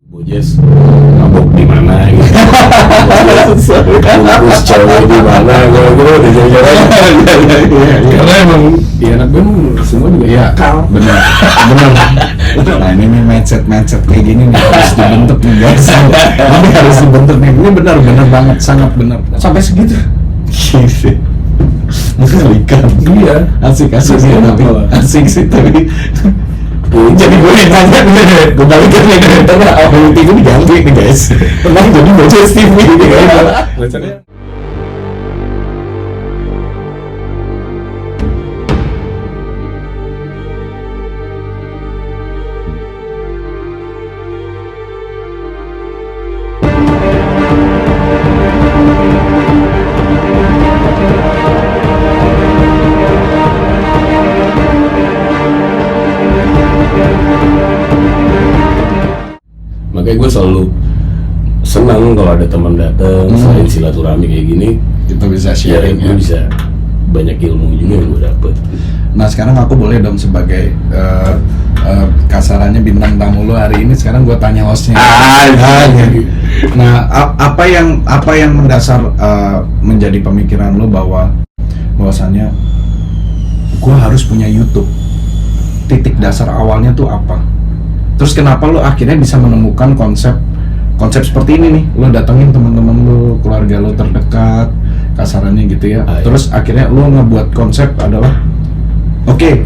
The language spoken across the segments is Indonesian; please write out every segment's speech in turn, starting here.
Bojes mabok di mana gitu. Terus cewek di mana gue udah jalan-jalan. Karena emang ya anak gue semua juga ya kal. Benar. Nah ini mindset kayak gini nih harus dibentuk nih guys. Ini harus dibentuk nih. Ini benar banget, sangat benar. Sampai segitu. Mengerikan. Iya. Asik sih tapi. Asik sih tapi. Jadi gue yang tanya nih, gue balik ke komentarnya apa itu diganti nih guys. Tenang jadi Bojes TV nih guys. Makanya gue selalu senang kalau ada teman datang, selain silaturahmi kayak gini, Kita bisa ya sharing gue bisa banyak ilmu juga yang gue dapet. Nah sekarang aku boleh dong sebagai kasarannya bintang tamu lo hari ini, sekarang gue tanya hostnya. Nah apa yang mendasar menjadi pemikiran lo bahwasannya gue harus punya YouTube? Titik dasar awalnya tuh apa? Terus kenapa lo akhirnya bisa menemukan konsep seperti ini nih? Lo datengin teman-teman lo, keluarga lo terdekat, kasarannya gitu ya. Terus akhirnya lo ngebuat konsep adalah Oke,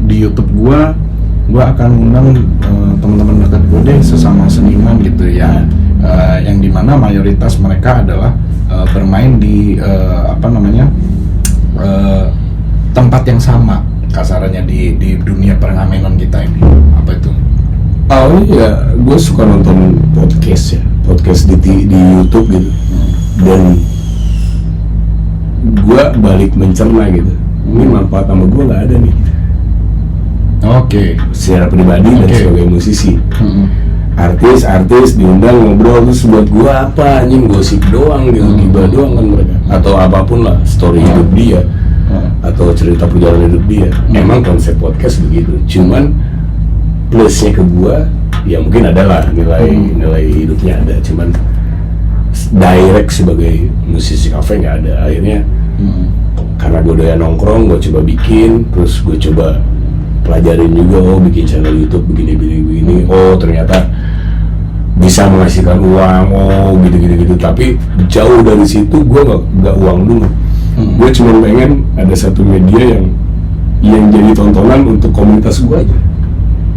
di YouTube gua akan undang teman-teman dekat gue deh, sesama seniman gitu ya, yang dimana mayoritas mereka adalah bermain di tempat yang sama kasarannya di dunia perngamenan kita ini. Apa itu? Awalnya ya gue suka nonton podcast di YouTube gitu, dan gue balik mencerna gitu. Ini manfaat sama gue nggak ada nih. Oke. Secara pribadi dan sebagai musisi. Artis diundang ngobrol, terus buat gue apa, anjing gosip doang gitu, gibah doang kan mereka, atau apapun lah, story hidup dia atau cerita perjalanan hidup dia. Emang konsep podcast begitu, cuman plusnya ke gue ya mungkin adalah nilai hidupnya ada, cuman direct sebagai musisi kafe nggak ada. Akhirnya karena gue doyan nongkrong, gue coba bikin, terus gue coba pelajarin juga, bikin channel YouTube begini, ternyata bisa menghasilkan uang, gitu. Tapi jauh dari situ gue nggak uang dulu. Gue cuma pengen ada satu media yang jadi tontonan untuk komunitas gue aja.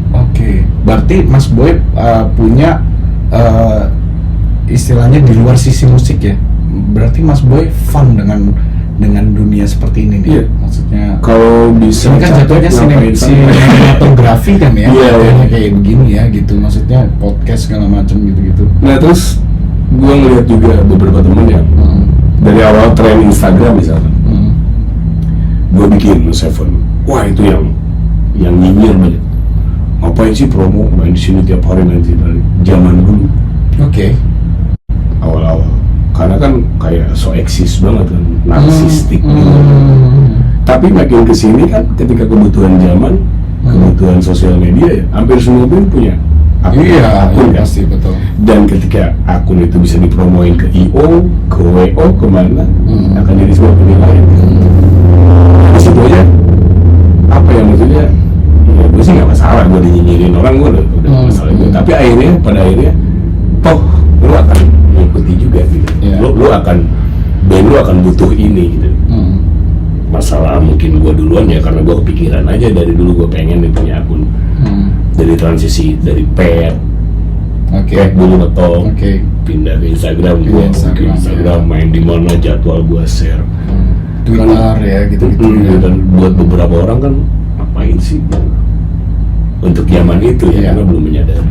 Oke, berarti Mas Boy punya istilahnya di luar sisi musik ya. Berarti Mas Boy fun dengan dunia seperti ini nih. Iya. Maksudnya Kalau bisa ini kan jatuhnya sinematografi kan ya. Iya. Kayak begini ya gitu. Maksudnya podcast segala macam gitu. Nah terus gue ngeliat juga beberapa temen yang dari awal tren Instagram misalnya, gue bikin Seven, wah itu yang nyinyir banyak. Ngapain sih promo, main di sini tiap hari, zaman dulu. Oke. Awal-awal, karena kan kayak so eksis banget kan, narsistik gitu. Tapi makin kesini kan, ketika kebutuhan zaman, kebutuhan sosial media ya, hampir semua pun punya akun. Iya, Kan? pasti betul. Dan ketika akun itu bisa dipromoin ke IO, ke WO, kemana, akan jadi sebuah penilaian. Di situ aja, apa yang maksudnya? Ya gue sih nggak masalah, gue dinyinyirin orang, gue udah masalah gue. Tapi pada akhirnya, toh lu akan mengikuti juga gitu. Yeah. Band lu akan butuh ini gitu. Masalah mungkin gue duluan ya, karena gue kepikiran aja dari dulu gue pengen nih punya akun. Dari transisi dari pet dulu ngetop, pindah ke Instagram, gue bikin Instagram, main di mana, jadwal gue share, Twitter ya gitu. Dan buat beberapa orang kan ngapain sih untuk zaman itu ya, karena belum menyadari.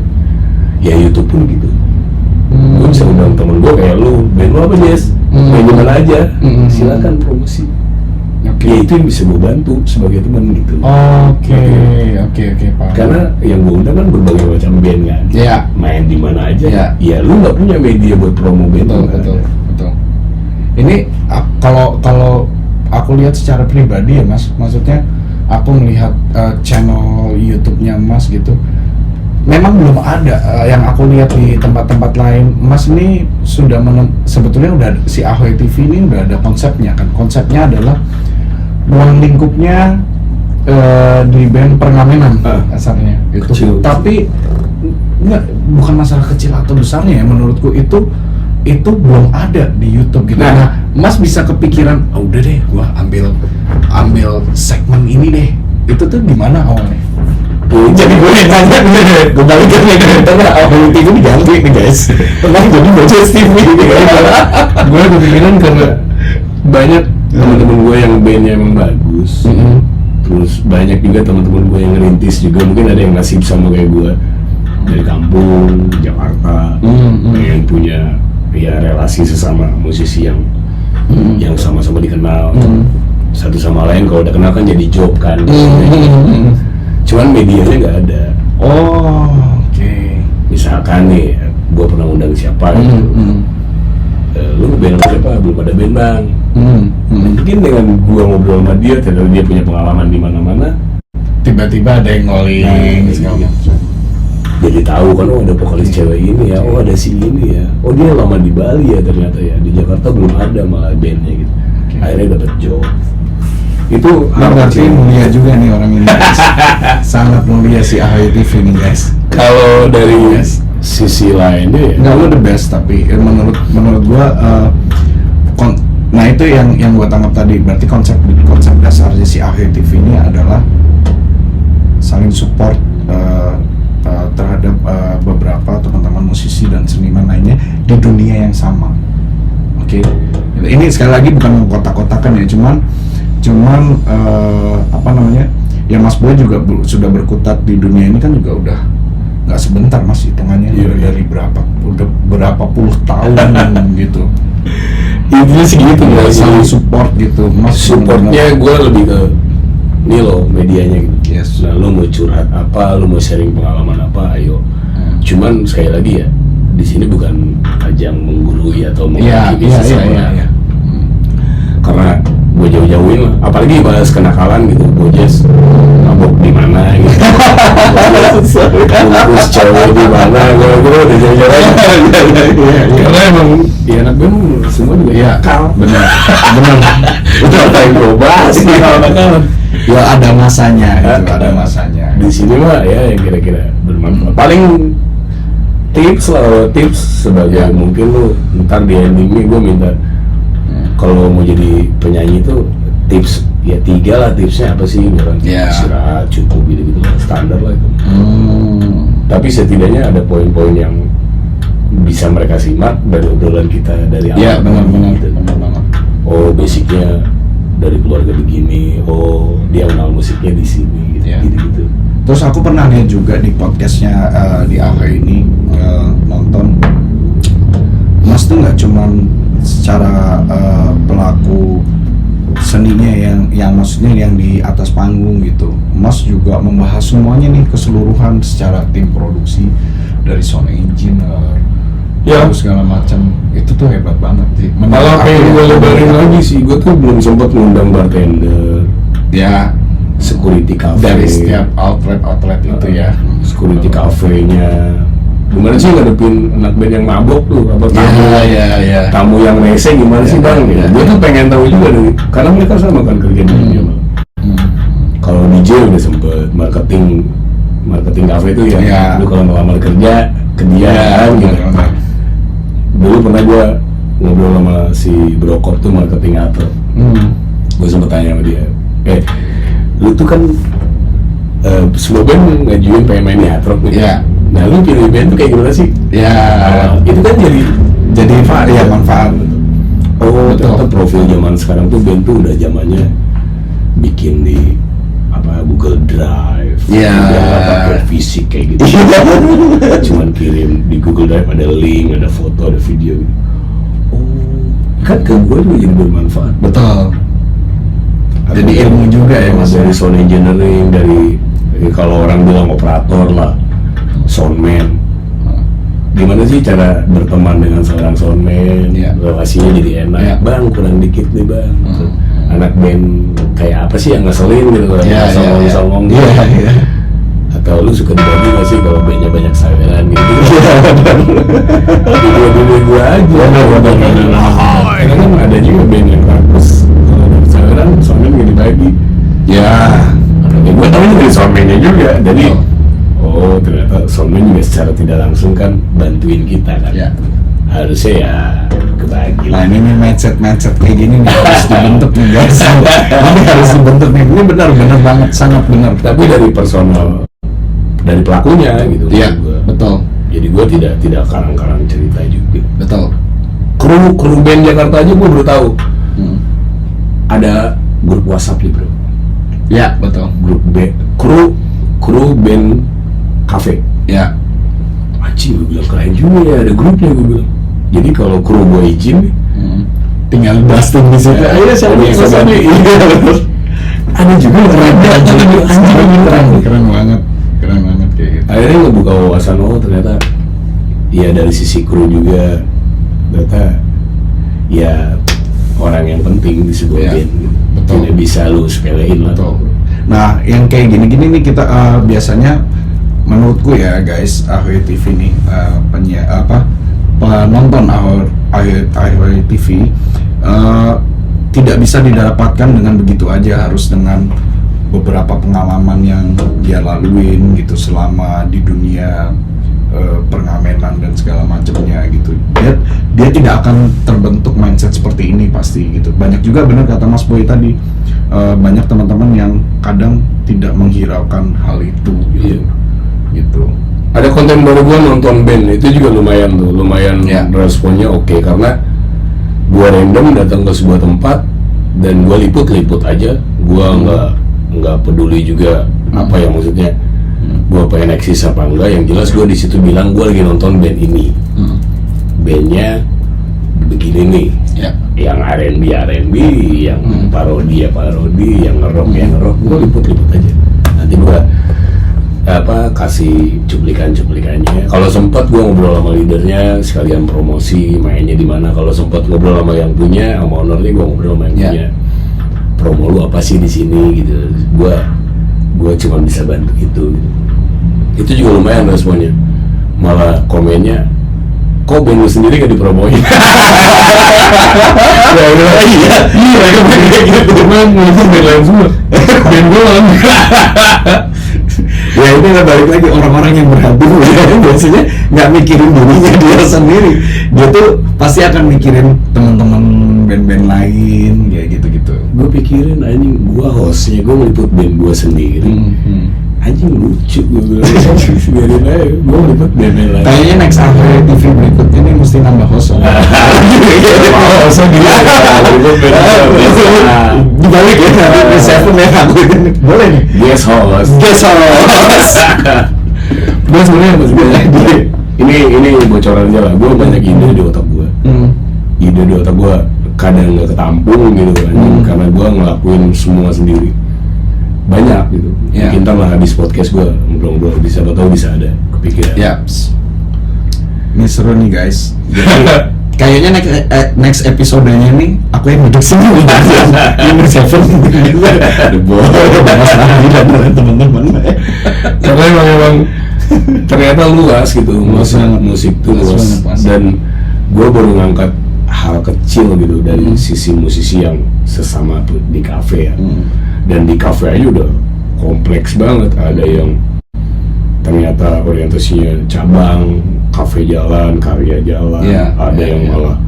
Ya YouTube pun gitu. Gue bisa undang temen gue kayak lu, band lu apa Jess? Main dimana aja, silakan promosi. Ya itu yang bisa gue bantu sebagai teman gitu. Oke, paham. Karena yang gue undang kan berbagai macam band kan. Iya. Main di mana aja. Ya lu nggak punya media buat promo band. Betul. Ini kalau aku lihat secara pribadi ya Mas, maksudnya aku melihat channel YouTube-nya Mas gitu, memang belum ada yang aku lihat di tempat-tempat lain. Mas ini sudah sebetulnya udah si Ahoy TV ini udah ada konsepnya kan. Konsepnya adalah ruang lingkupnya di band Perngamenan asalnya itu. Kecil. Tapi bukan masalah kecil atau besarnya ya, menurutku itu belum ada di YouTube gitu. Nah, Mas bisa kepikiran, oh, udah deh, gua ambil segmen ini deh. Itu tuh gimana awalnya? Jadi gue yang tanya, gue balik ke tanya, Ahoy TV diganti nih guys. Pernah jadi Bocah TV. Gue kepikiran karena banyak teman-teman gue yang bandnya emang bagus. Terus banyak juga teman-teman gue yang ngerintis juga, mungkin ada yang nasib sama kayak gue dari kampung Jakarta, yang punya ya relasi sesama musisi yang sama-sama dikenal, satu sama lain. Kalau udah kenal kan jadi job kan, cuman medianya nggak ada. Oke. Misalkan nih, gue pernah undang siapa gitu, lu ngeband sama siapa? Belum ada band bang. Mungkin dengan gua ngobrol sama dia, ternyata dia punya pengalaman di mana-mana. Tiba-tiba ada yang ngoling, segala macam. Jadi tahu kan, oh ada vokalis cewek ini ya, oh ada si ini ya, oh dia lama di Bali ya ternyata ya, di Jakarta belum ada malah bandnya gitu. Akhirnya dapet job. Itu berarti mulia juga nih orang ini. Sangat mulia si Ahoy TV nih guys. Kalau dari sisi lainnya ya, nggak lo the best, tapi menurut gua nah itu yang gua tangkap tadi. Berarti konsep dasarnya si Ahoy TV ini adalah saling support terhadap beberapa teman-teman musisi dan seniman lainnya di dunia yang sama. Oke. Ini sekali lagi bukan mengkotak-kotakan ya, cuman apa namanya, ya Mas Boy juga sudah berkutat di dunia ini kan juga udah nggak sebentar Mas, hitungannya udah dari berapa puluh tahun gitu. Intinya segitu ya, saling support gitu. Mas supportnya gue lebih ke ini loh medianya gitu. Yes. Nah, lu mau curhat apa, lu mau sharing pengalaman apa, ayo. Cuman sekali lagi ya, di sini bukan ajang menggurui atau menghakimi seseorang. Karena gue jauh-jauhin lah, apalagi bahas kenakalan gitu, Bojes mabok di mana gitu, bungkus cewek di mana, gue udah jauh-jauhin. Karena emang ya anak gue semua juga nakal. Benar. Udah apa yang gue bahas nih kalau nakalan. Ya ada masanya, gitu, ada masanya. Di sini mah ya yang kira-kira bermanfaat. Paling tips sebagai mungkin lu ntar di ending nih gue minta, kalau mau jadi penyanyi itu tips ya 3 lah tipsnya apa sih, biar istirahat cukup gitu lah, standar lah itu. Tapi setidaknya ada poin-poin yang bisa mereka simak dari obrolan kita dari awal. Iya benar. Oh basicnya dari keluarga begini, oh dia kenal musiknya di sini gitu. Terus aku pernah lihat juga di podcastnya di Ahoy ini nonton Mas tuh nggak cuman secara pelaku seninya yang maksudnya yang di atas panggung gitu, Mas juga membahas semuanya nih keseluruhan secara tim produksi dari sound engineer segala macam. Itu tuh hebat banget sih. Malah pengen gue lebarin lagi sih, gue tuh belum sempat ngundang bartender security cafe dari setiap outlet itu ya, security cafe-nya. Gimana sih ngadepin anak band yang mabok tuh, apa tamu yang rese gimana sih bang? Gue tuh pengen tahu juga dari, karena mereka sama kan kerja di dunia. Kalau DJ udah sempet marketing cafe itu lu kalau ngelamar kerja ke dia gitu. Dulu pernah gue ngobrol sama si Brokop tuh marketing atro. Gue sempet tanya sama dia, lu tuh kan semua band ngajuin pengen main di hard rock nih. Nah lu pilih band tuh kayak gimana sih? Itu kan jadi manfaat. Oh ternyata profil zaman sekarang tuh band tuh udah zamannya bikin di Google Drive, pakai fisik kayak gitu. Cuman kirim di Google Drive, ada link, ada foto, ada video gitu. Oh kan ke gue juga jadi bermanfaat. Betul. Jadi ilmu juga ya Mas. Dari sound engineering, dari kalau orang bilang operator lah, soundman. Gimana sih cara berteman dengan seorang soundman, relasinya jadi enak. Bang kurang dikit nih bang. Anak band kayak apa sih yang ngeselin gitu, songong-songong gitu. Kalau lu suka dibagi nggak sih kalau bandnya banyak saweran gitu? Dua gue aja. Karena kan ada juga band yang rakus. Kalau ada saweran, soundman nggak dibagi. Ya gue tahu dari soundman-nya juga. Jadi ternyata soundman juga secara tidak langsung kan bantuin kita kan. Ya. Harusnya ya kebagi. Nah ini mindset kayak gini nih harus dibentuk nih guys. Ini harus dibentuk nih. Ini benar banget, sangat benar. Tapi dari personal, dari pelakunya gitu. Iya, betul. Jadi gue tidak karang-karang cerita juga. Betul. Kru band Jakarta aja gue baru tahu. Ada grup WhatsApp nih bro. Ya betul. Grup band, kru band cafe. Ya. Anjing gue bilang keren juga ya ada grupnya gue bilang. Jadi kalau kru gue izin, tinggal dusting di situ. Ayo saya bisa nih. Ada juga keren banget kayak gitu. Akhirnya ngebuka wawasan, ternyata ya dari sisi kru juga ternyata ya orang yang penting di sebuah band gitu. Tidak bisa lu sepelein lah. Nah yang kayak gini-gini nih kita biasanya menurutku ya guys, Ahoy TV nih penonton Ahoy TV tidak bisa didapatkan dengan begitu aja, harus dengan beberapa pengalaman yang dia laluin gitu selama di dunia pengamenan dan segala macamnya gitu. Dia tidak akan terbentuk mindset seperti ini pasti gitu. Banyak juga benar kata Mas Boy tadi, banyak teman-teman yang kadang tidak menghiraukan hal itu gitu. Ada konten baru gue nonton band, itu juga lumayan responnya oke, karena gue random datang ke sebuah tempat dan gue liput aja, gue nggak peduli juga apa yang maksudnya gue pengen eksis apa enggak, yang jelas gue di situ bilang gue lagi nonton band ini, bandnya begini nih, yang R&B, yang parodi, yang ngerok, gue liput aja, nanti gue kasih cuplikannya. Kalau sempat gue ngobrol sama leadernya sekalian promosi mainnya di mana. Kalau sempat ngobrol sama yang punya, sama ownernya gue ngobrol sama yang punya. Promo lu apa sih di sini gitu. Gue cuma bisa bantu gitu. Itu juga lumayan responnya. Malah komennya, kok band lu sendiri gak dipromoin? Iya, kayak gitu. Band lain semua. Band gue Ya itu balik lagi, orang-orang yang berhati biasanya nggak mikirin dirinya dia sendiri, dia tuh pasti akan mikirin teman-teman band-band lain kayak gitu-gitu. Gue pikirin anjing, gue hostnya, gue meliput band gue sendiri. Anjing lucu gue bilang, biarin aja, gue meliput band lain. Kayaknya next Ahoy TV berikutnya nih mesti nambah host. Host gila, dibalik ya, nanti Seven ya aku boleh nih. Guest host. Gue sebenarnya ini bocoran aja lah. Gue banyak ide di otak gue. Ide di otak gue kadang nggak ketampung gitu kan, karena gue ngelakuin semua sendiri. Banyak gitu. Mungkin ntar lah habis podcast gue ngobrol bisa ada kepikiran. Ini seru nih guys. Jadi kayaknya next episode-nya nih aku yang duduk sini ini Seven ada bahas lagi dan teman-teman. Karena emang ternyata luas gitu, musik tuh luas, dan gue baru ngangkat hal kecil gitu dari sisi musisi yang sesama tuh di kafe ya. Dan di kafe aja udah kompleks banget, ada yang ternyata orientasinya cabang, kafe jalan, karya jalan, ada yang malah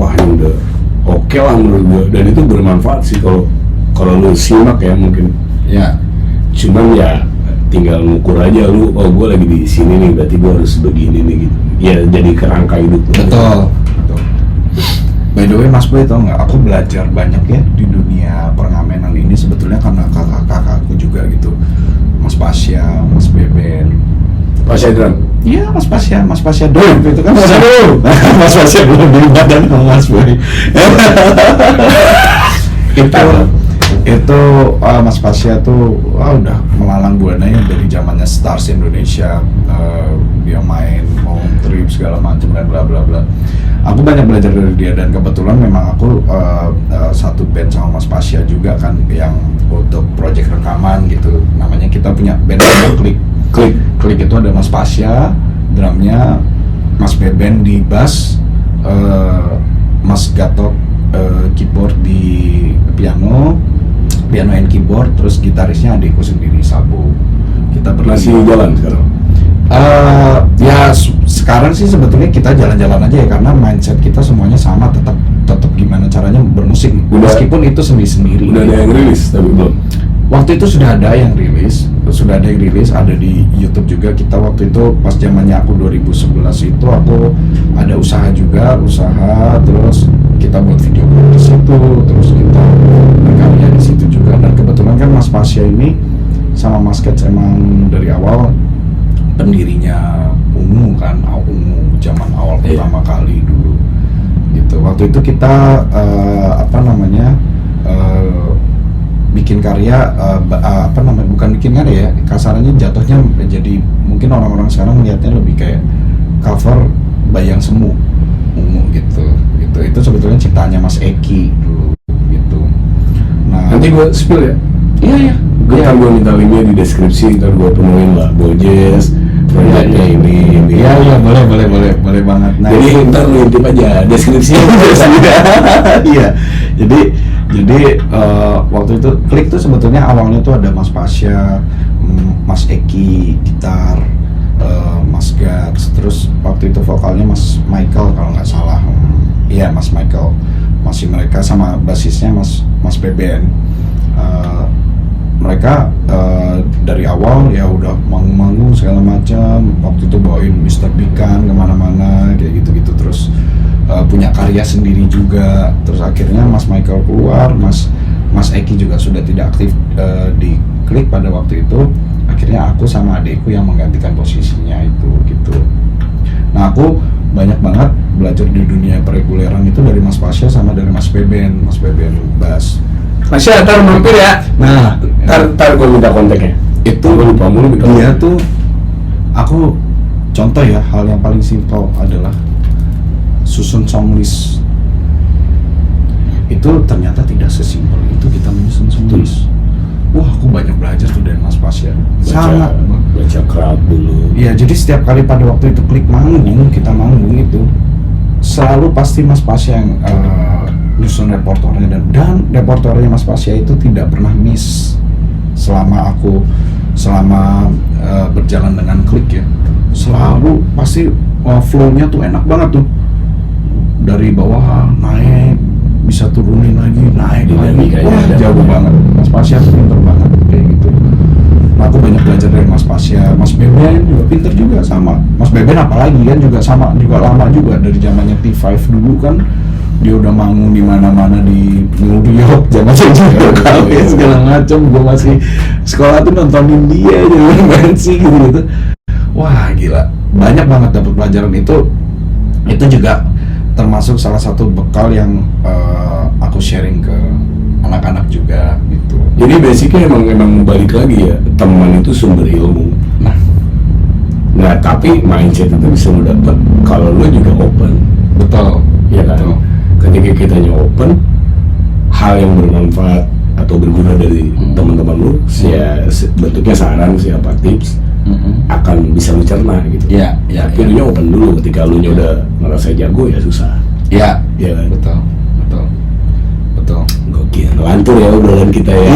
wah ini udah oke lah menurut gue, dan itu bermanfaat sih kalau lu simak ya mungkin. Cuman ya tinggal ngukur aja lu, gue lagi di sini nih, berarti gue harus begini nih gitu. Ya jadi kerangka hidup. Betul. By the way Mas Boy, tau nggak, aku belajar banyak ya di dunia pengamenan ini sebetulnya karena kakak-kakakku juga gitu, Mas Pasya, Mas Beben, Pasya drum. Iya Mas Pasya drum itu kan Mas Pasya belum di badan sama Mas Boy. itu Mas Pasya tuh udah melalang buananya dari zamannya Stars Indonesia, dia main home trip segala macam dan bla bla bla. Aku banyak belajar dari dia, dan kebetulan memang aku satu band sama Mas Pasya juga kan yang untuk project rekaman gitu, namanya kita punya band Klik. Klik itu ada Mas Pasya, drumnya, Mas Beben di bass, Mas Gatot keyboard di piano and keyboard, terus gitarisnya adikku sendiri Sabo. Kita Masih jalan sekarang? Sekarang sih sebetulnya kita jalan-jalan aja ya, karena mindset kita semuanya sama, tetap gimana caranya bermusik, meskipun itu sendiri-sendiri. Udah ada yang rilis tapi belum? Waktu itu sudah ada yang rilis, ada di YouTube juga. Kita waktu itu pas zamannya aku 2011 itu aku ada usaha, terus kita buat video di situ, terus kita berkarya di situ juga. Dan kebetulan kan Mas Pasya ini sama Mas Kets emang dari awal pendirinya Ungu kan, Ungu zaman awal pertama kali dulu gitu. Waktu itu kita bikin karya, bukan bikin karya ya, kasarannya jatuhnya jadi, mungkin orang-orang sekarang melihatnya lebih kayak cover Bayang Semu Ungu gitu. Itu sebetulnya ciptaannya Mas Eki dulu gitu. Nah, nanti gue spill ya? Iya. Ntar gue minta linknya di deskripsi, ntar gue penuhin lah Bojes, proyeknya ini. Iya, boleh banget. Nah, jadi ntar lu intip aja deskripsinya. Iya, jadi waktu itu Klik tuh sebetulnya awalnya tuh ada Mas Pasya, Mas Eki gitar, Mas Gats, terus waktu itu vokalnya Mas Michael kalau nggak salah. Iya, Mas Michael, masih mereka sama basisnya Mas Beben. Mereka dari awal ya udah manggung segala macam. Waktu itu bawain Mr. Bikan kemana-mana kayak gitu-gitu, terus punya karya sendiri juga. Terus akhirnya Mas Michael keluar, Mas Eki juga sudah tidak aktif di Klik pada waktu itu. Akhirnya aku sama adikku yang menggantikan posisinya itu gitu. Nah, aku banyak banget belajar di dunia pereguleran itu dari Mas Pasya sama dari Mas Beben bass. Masya, ntar mampir ya. Nah, ntar gue minta kontaknya. Itu gue lupa mulu gitu. Dia tuh, aku contoh ya, hal yang paling simpel adalah susun song list. Itu ternyata tidak sesimpel itu kita menyusun song list. Wah, aku banyak belajar tuh dari Mas Pasya. Sangat baca crowd dulu. Iya, jadi setiap kali pada waktu itu Klik manggung, kita manggung itu selalu pasti Mas Pasya yang nyusun repertoarnya, dan repertoarnya Mas Pasya itu tidak pernah miss selama berjalan dengan Klik ya. Selalu pasti flow-nya tuh enak banget tuh, dari bawah naik bisa turunin lagi, naik lagi, wah jago banget. Mas Pasya tuh pinter banget kayak gitu. Nah, aku banyak belajar dari Mas Pasya. Mas Beben juga pinter juga, sama Mas Beben apalagi kan juga sama, juga lama juga dari zamannya T5 dulu kan. Dia udah manggung di mana-mana di New York, zaman saya segala macam. Gue masih sekolah tuh nontonin dia, jadi main sih gitu. Wah gila, banyak banget dapat pelajaran itu. Itu juga termasuk salah satu bekal yang aku sharing ke anak-anak juga gitu. Jadi basicnya emang balik lagi ya, teman itu sumber ilmu. Nah tapi mindset itu bisa lo dapet kalau lo juga open. Betul. Ya kan? Betul. Ketika kitanya open, hal yang bermanfaat atau berguna dari teman-teman lu, bentuknya saran, siapa tips, akan bisa lu cerna gitu. Iya. Tapi lu open dulu. Ketika lu udah ngerasa jago ya susah. Iya. Iya kan? Betul. Gokil, ngelantur ya obrolan kita ya.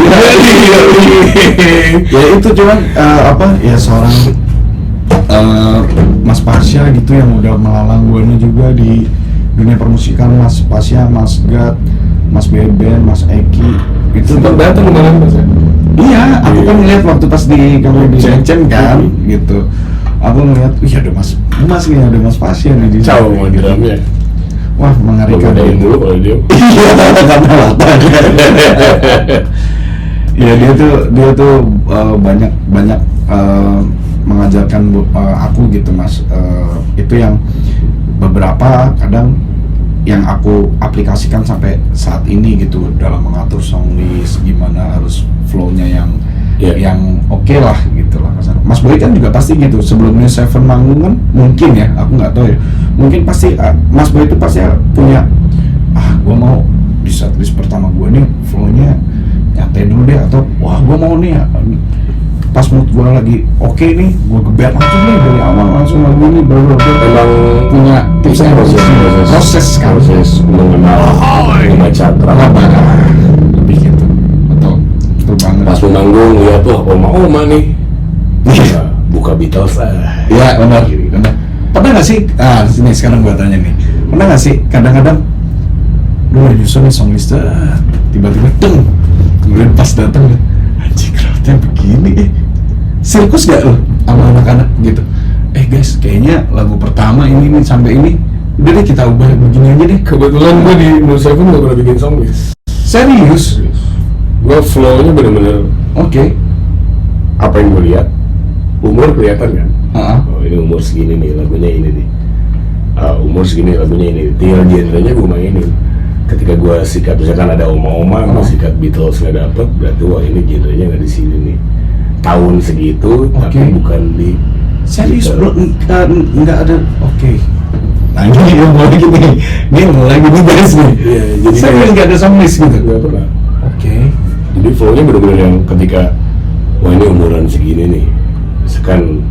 Ya itu cuman seorang Mas Pasya gitu yang udah melalang buana juga di dunia permusikan. Mas Pasya, Mas Gat, Mas Beben, Mas Eki itu sempat datang kemarin Mas ya? Iya, aku kan ngeliat waktu pas di kamu di Cen kan gitu. Aku ngeliat, iya ada Mas nih, ada Mas Pasya nih di Ciao mau diramnya. Wah, mengerikan dulu kalau dia. Iya, karena latar. Ya dia tuh banyak mengajarkan aku gitu Mas. Itu yang beberapa kadang yang aku aplikasikan sampai saat ini gitu dalam mengatur song list, gimana harus flow-nya yang oke lah gitu lah. Mas Boy kan juga pasti gitu sebelum New Seven manggung kan, mungkin ya, aku nggak tahu ya, mungkin pasti Mas Boy itu pasti punya gue mau di setlist pertama gue nih flow-nya nyantai dulu deh, atau wah gue mau nih pas mood gue lagi oke nih, gue gebet langsung nih dari awal langsung lagu ini baru Emang punya tipsnya proses mengenal membaca terapa lebih gitu betul banget. pas mau manggung lihat tuh oma nih buka Beatles Ya benar. Pernah nggak sih? Sini sekarang gue tanya nih, pernah nggak sih kadang-kadang lu udah nyusun nih song list, tiba-tiba kemudian pas datang anjing crowdnya begini, sirkus gak lo sama anak-anak gitu? Guys, kayaknya lagu pertama ini nih sampai ini udah deh kita ubah begini aja deh. kebetulan gue di No Seven gak pernah bikin song list. Serius? Gue flow-nya bener-bener Oke. apa yang gue lihat, umur kelihatan kan. Heeh. Oh ini umur segini nih lagunya ini nih, umur segini lagunya ini, tinggal genrenya gue mainin. Ketika gue sikat misalkan ada oma-oma, gue sikat Beatles nggak dapet, berarti wah ini genrenya nggak di sini nih. Tahun segitu, tapi bukan di Serius Beatles. bro, nggak ada. Oke. Nah ini yang mulai gini, ini yang mulai gini guys nih. Iya, jadi Serius kayak- nggak ada song list gitu? Nggak pernah. Oke. Jadi flow-nya bener-bener yang ketika wah ini umuran segini nih, misalkan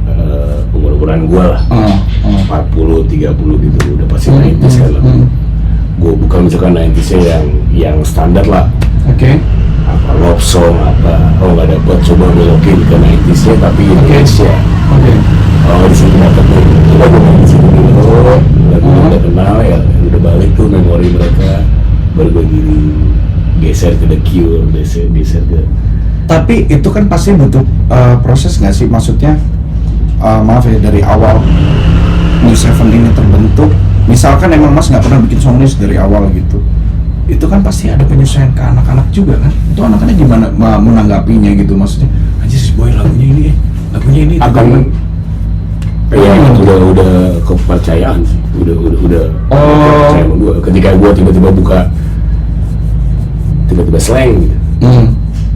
umur-umuran gue lah, 40, 30 gitu, udah pasti 90s kan lah. Gue bukan misalkan 90s-nya yang standar lah, Oke. apa love song apa, nggak dapet coba belokin ke 90s-nya tapi Indonesia. Oke. Oh di sini dapet nih, coba gue main di sini dulu, lagu udah kenal ya, udah balik tuh memori mereka, baru gue gini geser ke The Cure, geser ke Tapi itu kan pasti butuh proses nggak sih? Maksudnya maaf ya, dari awal New Seven ini terbentuk, misalkan emang Mas nggak pernah bikin song list dari awal gitu, itu kan pasti ada penyesuaian ke anak-anak juga kan? Itu anak-anak gimana menanggapinya gitu? Maksudnya anjir si boy lagunya ini akan ya udah kepercayaan sih, udah percaya sama gue. Ketika gue tiba-tiba buka tiba-tiba slang gitu,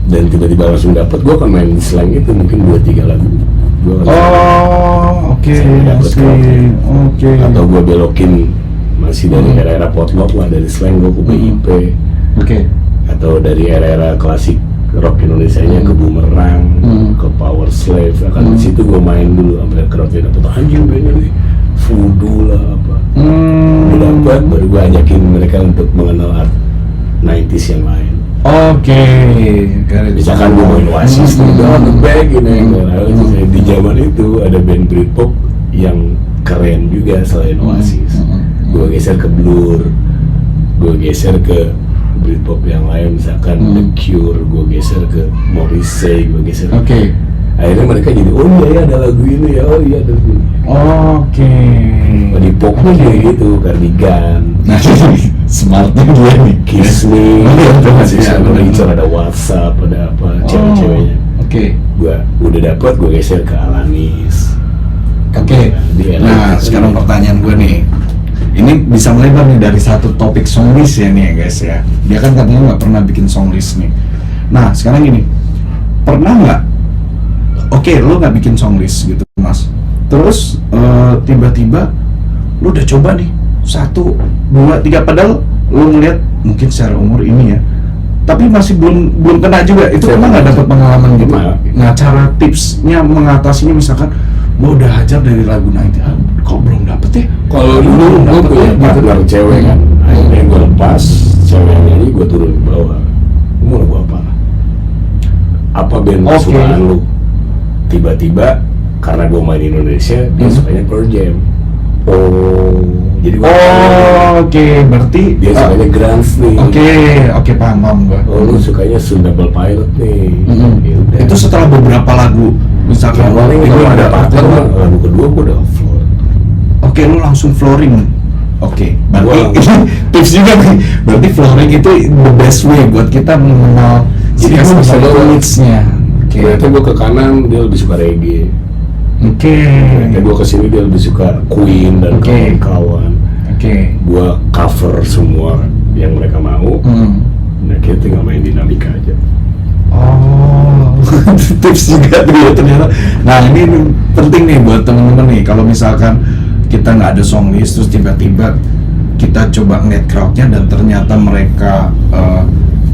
dan tiba-tiba langsung dapet, gue akan main slang itu mungkin 2-3 lagu. Gua akan Oke. Saya dapet Oke. atau gue belokin masih dari era-era potlot lah, dari slang gue ke BIP, Oke. atau dari era-era klasik rock Indonesianya ke Boomerang, ke Power Slave. Akan di situ gue main dulu sampai crowdnya dapet anjing bandnya nih voodoo lah apa. Udah dapet, baru gue ajakin mereka untuk mengenal art 90s yang lain. Oke. Misalkan gue main Oasis nih, The Bag gini. Di zaman itu ada band Britpop yang keren juga selain Oasis. Gue geser ke Blur, gue geser ke Britpop yang lain, misalkan The Cure, gue geser ke Morrissey, gue geser. Oke. Akhirnya mereka jadi oh iya ya ada lagu ini ya, oh iya ada lagu ini. Oke. Di pop pun kayak gitu, Cardigan, Nah, smartnya dia nih. Kiss Me, masih Iya, sama bener. lagi ada WhatsApp, ada apa, cewek-ceweknya. Oke. Gua udah dapat, gue geser ke Alanis. Oke. Nah, sekarang pertanyaan gue nih. Ini bisa melebar nih dari satu topik song list ya nih ya guys ya. Dia kan katanya nggak pernah bikin song list nih. Nah, sekarang gini. Pernah nggak? Oke, lo nggak bikin song list gitu, Mas. Terus tiba-tiba lo udah coba nih 1, 2, 3, padahal lo ngeliat mungkin secara umur ini ya, tapi masih belum kena juga. Itu emang nggak dapat pengalaman gitu. Nah, cara tipsnya mengatasinya misalkan gua udah hajar dari lagu 90, kok belum dapet ya? Kalau dulu gue punya partner cewek kan, akhirnya gue lepas cewek yang nyanyi, gue turun ke bawah. Lu mau lagu apa? Apa band kesukaan lu? Tiba-tiba karena gue main di Indonesia, dia sukanya Pearl Jam. Oh, jadi gue Oke, berarti dia sukanya grunge nih. Oke, paham gua. Oh, lu sukanya Double Pilot nih. Ya udah. Itu setelah beberapa lagu, misalkan paling kalau ada partner mah, lagu kedua gue udah floor. Oke, lu langsung flooring. Oke, berarti tips juga nih. Berarti flooring itu the best way buat kita mengenal Jadi gue bisa bawa needs-nya. Ternyata gue ke kanan dia lebih suka reggae. Oke. Ternyata gue kesini dia lebih suka Queen dan kawan-kawan. Oke. Gue cover semua yang mereka mau. Nah kita tinggal main dinamika aja. Oh, tips juga tuh ya ternyata. Nah ini penting nih buat temen-temen nih. Kalau misalkan kita nggak ada song list, terus tiba-tiba kita coba ngeliat crowdnya dan ternyata mereka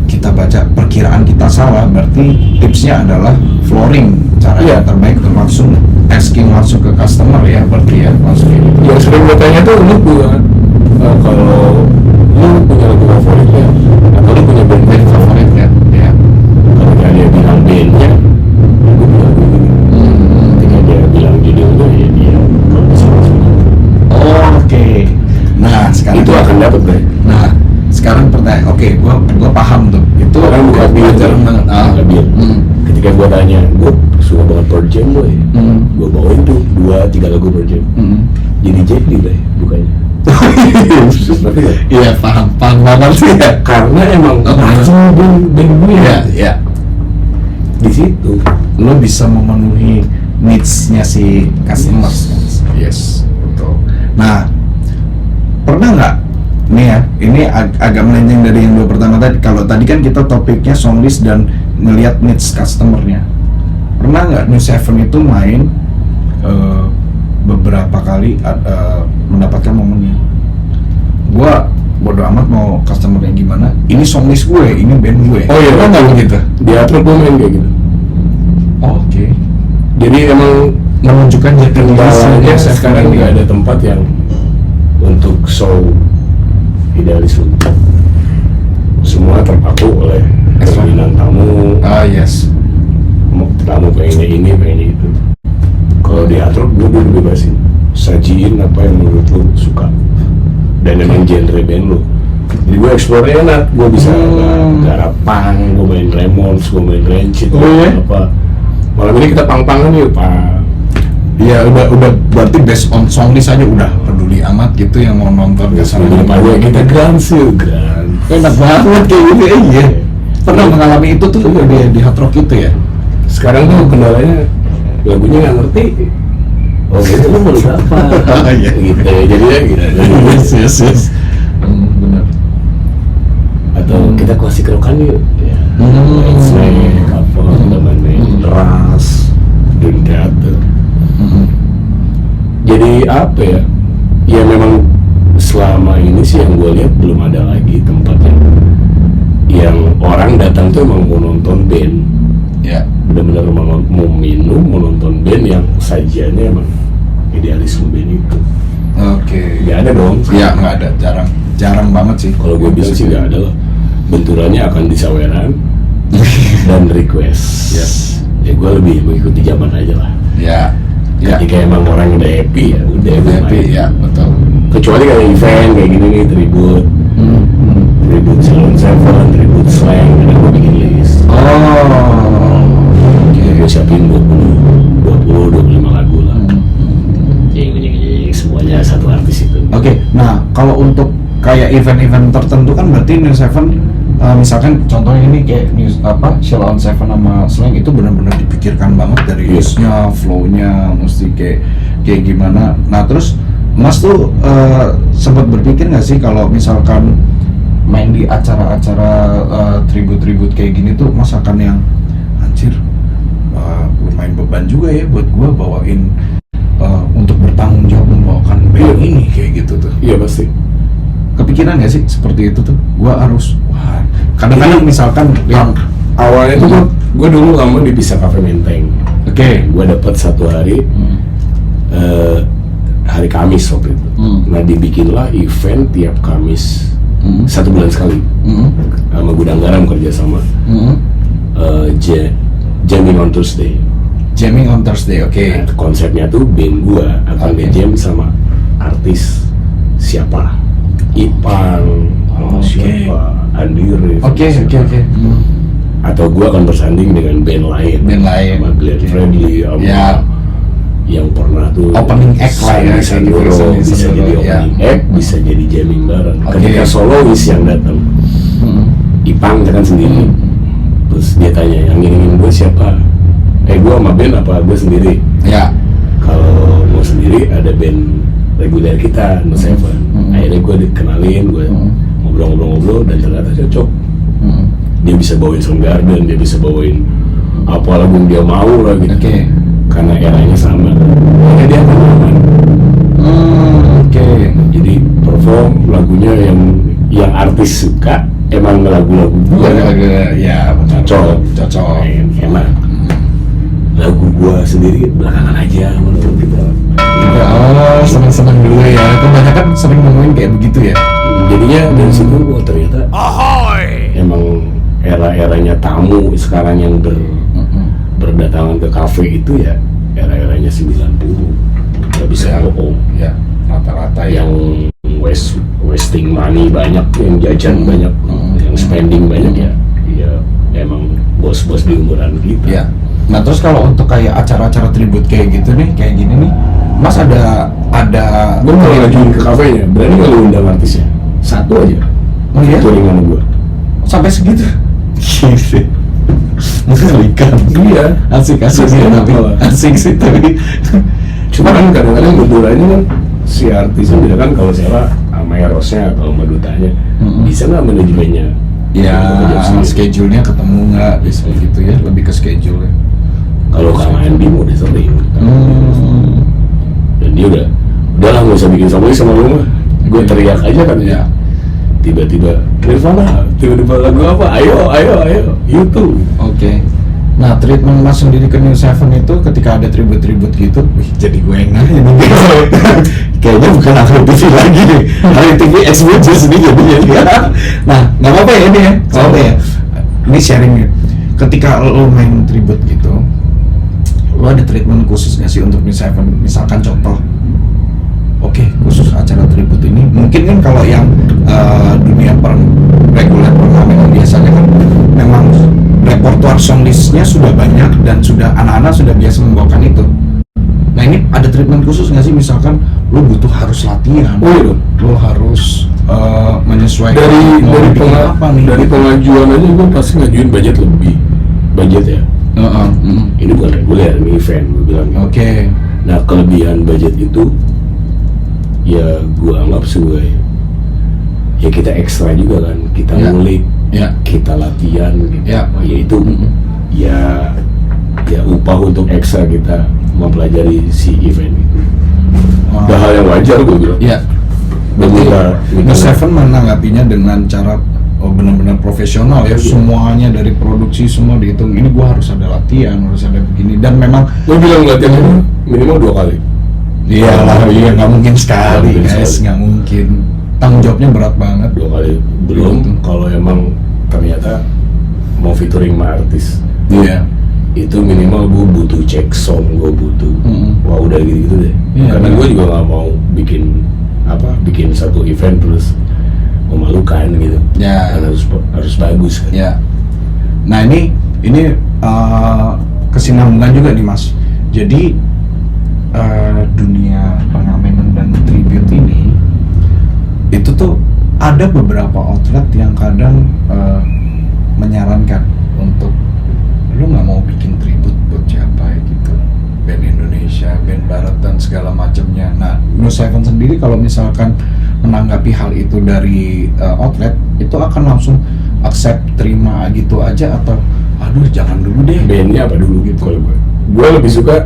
kita baca perkiraan kita salah, berarti tipsnya adalah flooring, cara yang terbaik untuk langsung asking langsung ke customer ya, berarti ya langsung gitu. Yang sering gue tanya tuh, lu punya kalau lu punya lagu favorit ya, atau lu punya band Favorit ya, ya. ketika dia bilang bandnya, gue bilang begini. Ketika dia bilang judulnya, ya dia kalau bisa langsung. Oke. Nah sekarang Itu akan dapat deh. Nah sekarang pertanyaan, oke, gua paham tuh. Itu Orang buka bil, jarang banget. buka bil. Ketika gue tanya, gue suka banget Pearl Jam boy. Gue bawain tuh 2-3 lagu Pearl Jam. Jadi Jackie deh bukannya. Ngerti gak? Iya paham banget sih ya. Karena emang band gue Ya. di situ. Lo bisa memenuhi needs-nya si customer. Yes, betul. Nah, pernah nggak nih ya, ini agak melenceng dari yang dua pertama tadi. Kalau tadi kan kita topiknya songlist dan ngelihat needs customernya. Pernah nggak New Seven itu main beberapa kali mendapatkan momennya? Gua bodo amat mau customernya gimana. Ini songlist gue, ini band gue. Oh iya, pernah nggak begitu? Di Atro gue main kayak gitu. Oke. Jadi emang Menunjukkan jati diri kendalanya si sekarang nggak ada tempat yang untuk show idealis lu. Semua terpaku oleh keinginan tamu. Yes. Tamu pengennya ini, pengennya itu. Kalau di Atro gue bebasin, sajiin apa yang menurut lu suka dan emang genre band lu. Jadi gue explore enak, gue bisa garap punk, gue main Ramones, gue main Rancid, apa. Malam ini kita pang-pangan yuk pak. Iya udah berarti based on songlist aja udah peduli amat gitu yang mau nonton ke sana. Daripada kita grand sih, grand. Enak banget kayak gitu, iya. Pernah mengalami itu tuh di Hard Rock itu ya? Sekarang tuh kendalanya lagunya nggak ngerti. Oh gitu lu mau apa? Iya. Gitu ya, jadinya gitu. Yes. Benar. Atau kita klasik rockan yuk. Ya. Main Snake, apa, kita main Ras, Dream Theater. Jadi apa ya? Ya memang selama ini sih yang gue lihat belum ada lagi tempat yang orang datang tuh emang mau nonton band. Ya. Benar-benar mau minum, mau nonton band yang sajiannya emang idealisme band itu. Oke. Nggak ada dong. Iya nggak ada, jarang banget sih. Kalau gue bilang sih nggak ada lah. Benturannya akan di saweran dan request. Yes. Ya gue lebih mengikuti zaman aja lah. Ya. Ketika emang orang udah happy ya udah Happy ya betul. Kecuali kayak event kayak gini nih, tribute Salon Seven, tribute Slang, ada gue bikin list. Gue siapin 25 lagu lah. Semuanya satu artis itu. Oke, nah kalau untuk kayak event-event tertentu kan berarti New Seven misalkan contohnya ini kayak Sheila on Seven sama Slang itu benar-benar dipikirkan banget dari listnya, flow-nya mesti kayak gimana. Nah terus Mas tuh sempat berpikir nggak sih kalau misalkan main di acara-acara tribute kayak gini tuh Mas akan yang anjir lumayan beban juga ya buat gua bawain untuk bertanggung jawab membawakan band ini kayak gitu tuh. Iya pasti. Kepikiran nggak sih seperti itu tuh? Gua harus kadang-kadang misalkan yang awalnya tuh gue dulu lama di Bisa Cafe Menteng. Oke. Gue dapat satu hari hari Kamis waktu itu. Nah dibikinlah event tiap Kamis 1 bulan sekali sama Gudang Garam kerja sama. Jamming on Thursday. Jamming on Thursday, oke. Nah, konsepnya tuh band gue akan nge-jam sama artis siapa, Ipang, siapa, Andi Rif, Oke. atau gue akan bersanding dengan band lain, sama Glenn Fredly, sama yang pernah tuh opening act lah ya, Sandoro, bisa jadi opening act, bisa jadi jamming bareng. Ketika solois yang datang, Ipang kan sendiri, terus dia tanya yang ngiringin gue siapa? Gue sama band apa gue sendiri? Ya. Kalau mau sendiri ada band reguler kita, No Seven. Akhirnya gue dikenalin, gue ngobrol-ngobrol dan ternyata cocok. Dia bisa bawain Soundgarden, dia bisa bawain apa lagu yang dia mau lah gitu. Karena eranya sama. Jadi dia akan nyaman. Jadi perform lagunya yang artis suka emang lagu-lagu gue ya benar. cocok enak. Lagu gue sendiri belakangan aja menurut kita. Oh, seneng-seneng dulu ya. Kebanyakan sering nemuin kayak begitu ya. Jadinya dari situ gue ternyata emang era-eranya tamu sekarang yang berdatangan ke kafe itu ya era-eranya 90. Gak bisa bohong. Ya, rata-rata yang wasting money banyak, yang jajan banyak, yang spending banyak ya emang bos-bos di umuran kita. Ya. Nah terus kalau untuk kayak acara-acara tribute kayak gitu nih, kayak gini nih, Mas ada gue kalau ngajuin ke kafenya, berani nggak lu undang artisnya? Satu aja. Oh iya? Touringan gue. Sampai segitu? Mengerikan. Iya. Asik sih tapi. Asik sih tapi. Cuma kan kadang-kadang kebetulannya kan si artisnya beda kan, kalau Sheila sama Erosnya atau sama dutanya bisa nggak manajemennya? Ya, schedule-nya ketemu nggak, bisa gitu ya, lebih ke schedule ya. Kalau Kang Andi mau udah sering, dan dia udahlah nggak usah bikin sama lu mah, gue teriak aja kan ya. Tiba-tiba Nirvana, tiba-tiba lagu apa? Ayo, YouTube. Oke. Nah, treatment Mas sendiri ke New Seven itu ketika ada tribute gitu, wih, jadi gue yang nanya nih. Kayaknya bukan Akhlak TV lagi nih, Akhlak TV Exposure sendiri jadinya. Nah, nggak apa-apa ya ini ya, nggak apa ya. Ini sharing ya. Ketika lo main tribute gitu, lo ada treatment khusus nggak sih untuk New Seven? Misalkan contoh, oke, khusus acara tribute ini, mungkin kan kalau yang dunia reguler pernamen biasanya kan memang repertoire song listnya sudah banyak dan sudah anak-anak sudah biasa membawakan itu. Nah ini ada treatment khusus nggak sih, misalkan lo butuh harus latihan, lo harus menyesuaikan dari pengajuan aja gue pasti ngajuin budget ya. Ini bukan reguler, ini event gue bilang. Oke. Nah kelebihan budget itu ya gue anggap sebagai ya kita ekstra juga kan, kita ngulik, kita latihan gitu. Yaitu ya upah untuk ekstra kita mempelajari si event itu. Udah hal yang wajar gue bilang. Iya. Berarti Seven menanggapinya dengan cara benar-benar profesional ya, semuanya dari produksi semua dihitung. Ini gue harus ada latihan, harus ada begini, dan memang gue bilang latihan minimal 2 kali. Iyalah, nggak mungkin sekali guys, nggak mungkin. Tanggung jawabnya berat banget. 2 kali belum kalau emang ternyata mau featuring sama artis. Iya. Itu minimal gue butuh cek sound, gue butuh wah udah gitu deh. Karena gue juga nggak mau bikin satu event terus memalukan gitu. Ya. Karena harus bagus kan. Ya. Nah ini kesinambungan juga nih Mas. Jadi dunia pengamenan dan tribute ini itu tuh ada beberapa outlet yang kadang menyarankan untuk lu nggak mau bikin tribute buat siapa gitu, band Indonesia, band Barat dan segala macamnya. Nah, New Seven sendiri kalau misalkan menanggapi hal itu dari outlet itu akan langsung accept, terima gitu aja, atau aduh jangan dulu deh. Bandnya apa dulu gitu kalau gue lebih suka.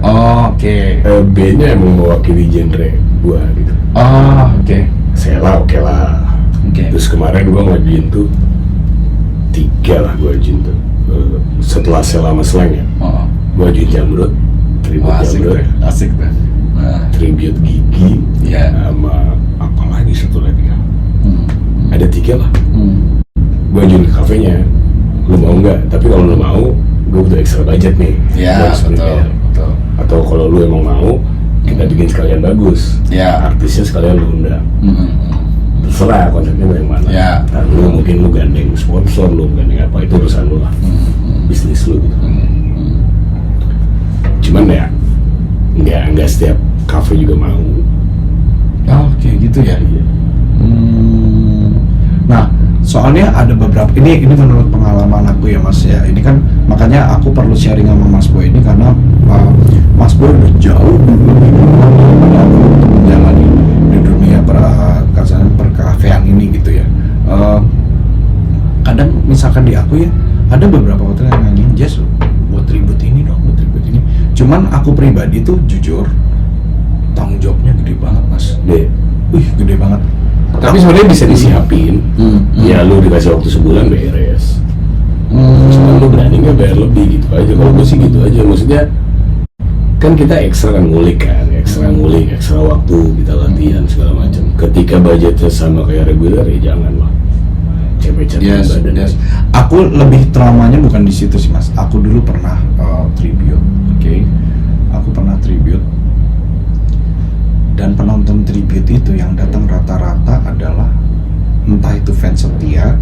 Bandnya emang mewakili genre gue gitu. Sheila oke lah. Terus kemarin gue ngajuin tuh 3 lah gue ajuin tuh. Setelah Sheila sama Slang ya, gue ajuin Jamrud, tribute Jamrud, asik tuh. Tribute Gigi, sama apa lagi satu lagi ya. Ada 3 lah. Gue ajuin ke kafenya, lu mau nggak? Tapi kalau lu mau, gue butuh extra budget nih. Iya betul. Atau kalau lu emang mau, kita bikin sekalian bagus. Artisnya sekalian lu undang. Terserah konsepnya yang mana. Dan lu mungkin lu gandeng sponsor, lu gandeng apa, itu urusan lu lah. Bisnis lu gitu. Cuman ya nggak setiap cafe juga mau. Kayak gitu ya. Nah, soalnya ada beberapa, ini menurut pengalaman aku ya Mas ya. Ini kan makanya aku perlu sharing sama Mas Boy ini, karena Mas Boy udah jauh pada aku untuk menjalani di dunia perkafean ini gitu ya. Kadang misalkan di aku ya, ada beberapa hotel yang nanyain, Jess buat tribute ini dong, buat tribute ini. Cuman aku pribadi tuh jujur tanggung jawabnya gede banget Mas. Gede banget. Tapi sebenarnya bisa disiapin. Ya lu dikasih waktu sebulan beres. Cuma lu berani nggak bayar lebih gitu aja. Kalau gue sih gitu aja. Maksudnya kan kita ekstra ngulik, ekstra waktu kita latihan segala macam. Ketika budgetnya sama kayak reguler ya jangan lah. Cepet-cepet badan. Yes. Aku lebih traumanya bukan di situ sih mas. Aku dulu pernah tribute, oke? Aku pernah tribute dan penonton tribute itu yang datang rata-rata adalah entah itu fans setia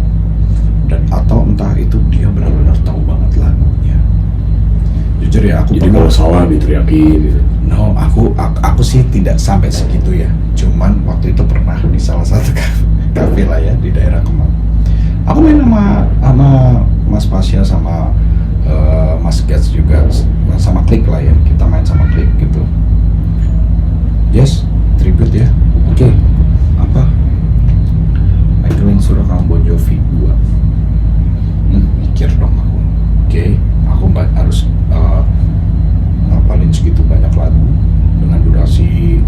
dan atau entah itu dia benar-benar tahu banget lagunya. Jujur ya aku. Jadi kalau salah diteriakin gitu. No, aku sih tidak sampai segitu ya. Cuman waktu itu pernah di salah satu kafe lah ya di daerah Kemang. Aku main sama Mas Pasya sama Mas Gats juga sama Klik lah ya. Kita main sama Klik gitu. Yes, tribute ya. Oke. Apa? Michael Surakam Bon Jovi 2. Mikir dong aku. Oke, aku harus ngapalin segitu banyak lagu dengan durasi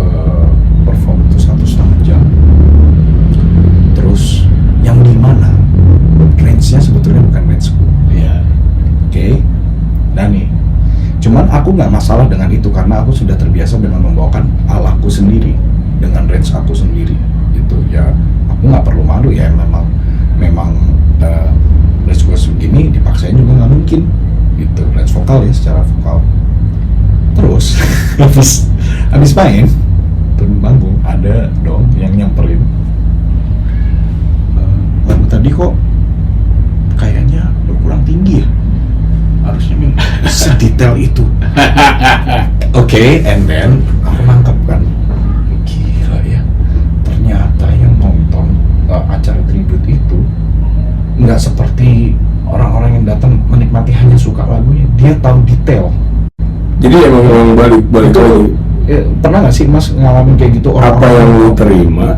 perform itu 1,5 jam. Terus yang di mana range-nya sebetulnya bukan range-ku. Iya. Oke. Nah nih, cuman aku nggak masalah dengan itu karena aku sudah terbiasa dengan membawakan alaku sendiri dengan range aku sendiri gitu ya. Aku nggak perlu malu ya, memang range gue segini dipaksain juga nggak mungkin gitu, range vokal ya, secara vokal. Terus habis main turun panggung ada dong yang nyamperin, lagu tadi kok kayaknya kurang tinggi ya, harusnya sedetail itu. Oke, and then aku nangkep kan, gila ya, ternyata yang nonton acara tribute itu nggak seperti orang-orang yang datang menikmati hanya suka lagunya, dia tahu detail. Jadi emang balik Itu, lagi. Pernah nggak sih mas ngalamin kayak gitu? Apa yang lu terima,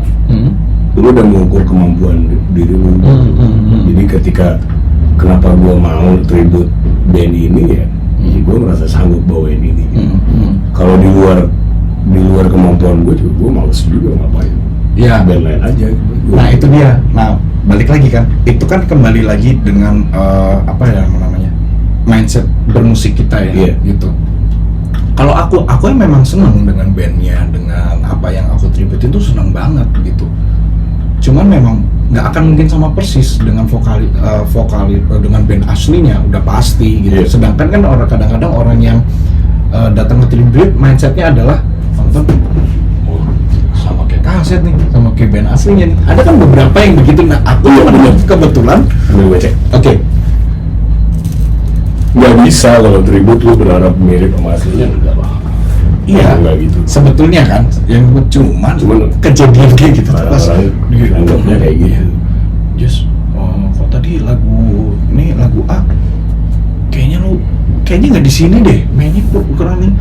lu udah mengukur kemampuan diri lu. Jadi ketika kenapa gua mau tribute band ini ya, jadi gua merasa sanggup bawain ini. Kalau di luar kemampuan gua juga, gua males juga ngapain. Ya. Band lain aja. Nah itu dia. Nah balik lagi kan, itu kan kembali lagi dengan apa ya namanya, mindset bermusik kita ya, gitu. Kalau aku yang memang seneng dengan bandnya, dengan apa yang aku tribute itu seneng banget gitu. Cuman memang nggak akan mungkin sama persis dengan vokal dengan band aslinya, udah pasti gitu. Sedangkan kan kadang-kadang orang yang datang ke tribute mindsetnya adalah nonton sama kayak kaset nih, sama kayak band aslinya nih. Ada kan beberapa yang begitu. Nah aku kebetulan Oke. Nggak bisa kalau tribute lu berharap mirip sama aslinya, enggak lah. Iya, enggak gitu. Sebetulnya kan yang cuman kejadian kayak gitu pas anggapnya kayak gitu. Just kok tadi lagu A kayaknya nggak di sini deh, mainnya kok ukuran nih.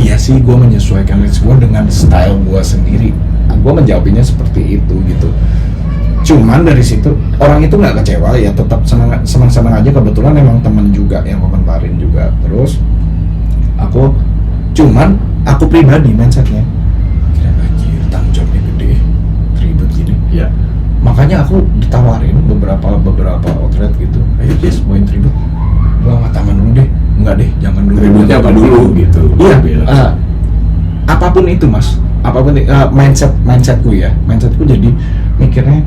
Iya sih, gue menyesuaikan range gue dengan style gue sendiri. Gue menjawabnya seperti itu gitu. Cuman dari situ orang itu nggak kecewa ya, tetap senang aja. Kebetulan emang temen juga yang komentarin juga. Terus aku pribadi mindsetnya kira anjir tanggung jawabnya gede ribet gini ya, makanya aku ditawarin beberapa outlet gitu, ayo Jess main tribute. Gua nggak taman dulu deh, nggak deh jangan dulu, tribute apa dulu gitu. Iya, apapun itu mas, mindsetku jadi mikirnya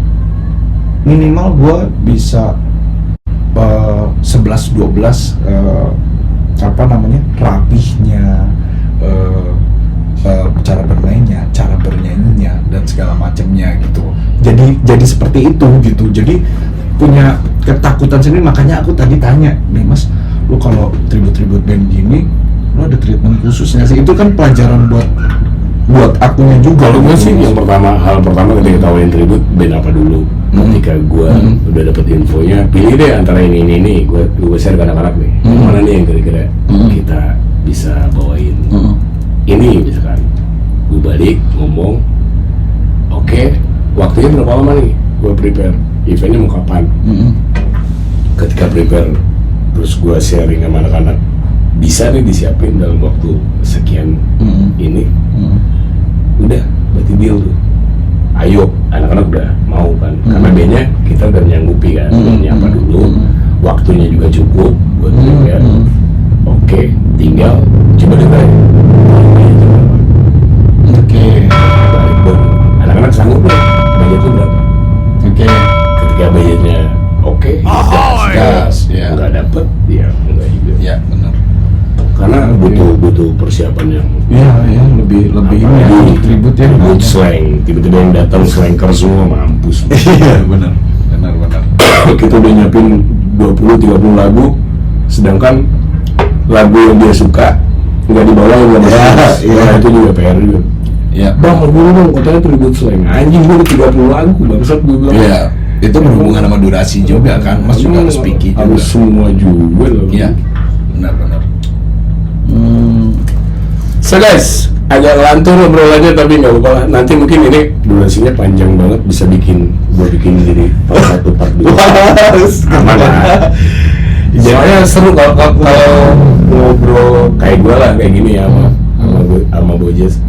minimal gue bisa 11-12 rapihnya, cara bermainnya, cara bernyanyinya dan segala macamnya gitu. Jadi seperti itu gitu. Jadi punya ketakutan sendiri, makanya aku tadi tanya nih mas, lu kalau tribute band gini lu ada treatment khusus nggak sih? Itu kan pelajaran buat akunya juga. Kalau gue sih hal pertama ketika tawarin tribute band apa dulu. Ketika gue udah dapet infonya, pilih deh antara ini, gue share ke anak-anak nih, mana nih yang kira-kira kita bisa bawain ini misalkan. Gue balik ngomong, oke, waktunya berapa lama nih? Gue prepare, eventnya mau kapan? Ketika prepare, terus gue sharing sama anak-anak, bisa nih disiapin dalam waktu sekian ini. Udah, berarti deal tuh. Ayo, anak-anak udah mau kan, karena B-nya kita udah nyanggupi kan, nyapa dulu, waktunya juga cukup buat ya. Oke, tinggal coba dengerin. Oke. Balik baru. Anak-anak sanggup deh, budgetnya berapa? Oke. Ketika budgetnya oke, gas, ya. nggak dapet, ya enggak juga. Ya benar. Karena butuh persiapan yang Iya, lebih ini ya, ribut ya. ribut slang, tiba-tiba yang datang slanker semua mampus. Iya, benar. Kita udah nyiapin 20-30 lagu, sedangkan lagu yang dia suka nggak dibawa yang nggak ada. Iya, itu juga PR juga. Iya. Bang, lagu lu dong, katanya tribut slang. Anjing, gua udah 30 lagu, bangsat gue bilang. Iya. Itu berhubungan sama durasi juga kan, Mas juga harus picky juga. Harus semua juga loh. Iya. Benar. So guys, agak lantur obrolannya tapi nggak apa-apa lah. Nanti mungkin ini durasinya panjang banget, bisa gua bikin jadi part 1, part 2. Aman lah. Soalnya seru kalau ngobrol kayak gue lah, kayak gini ya sama Bojes,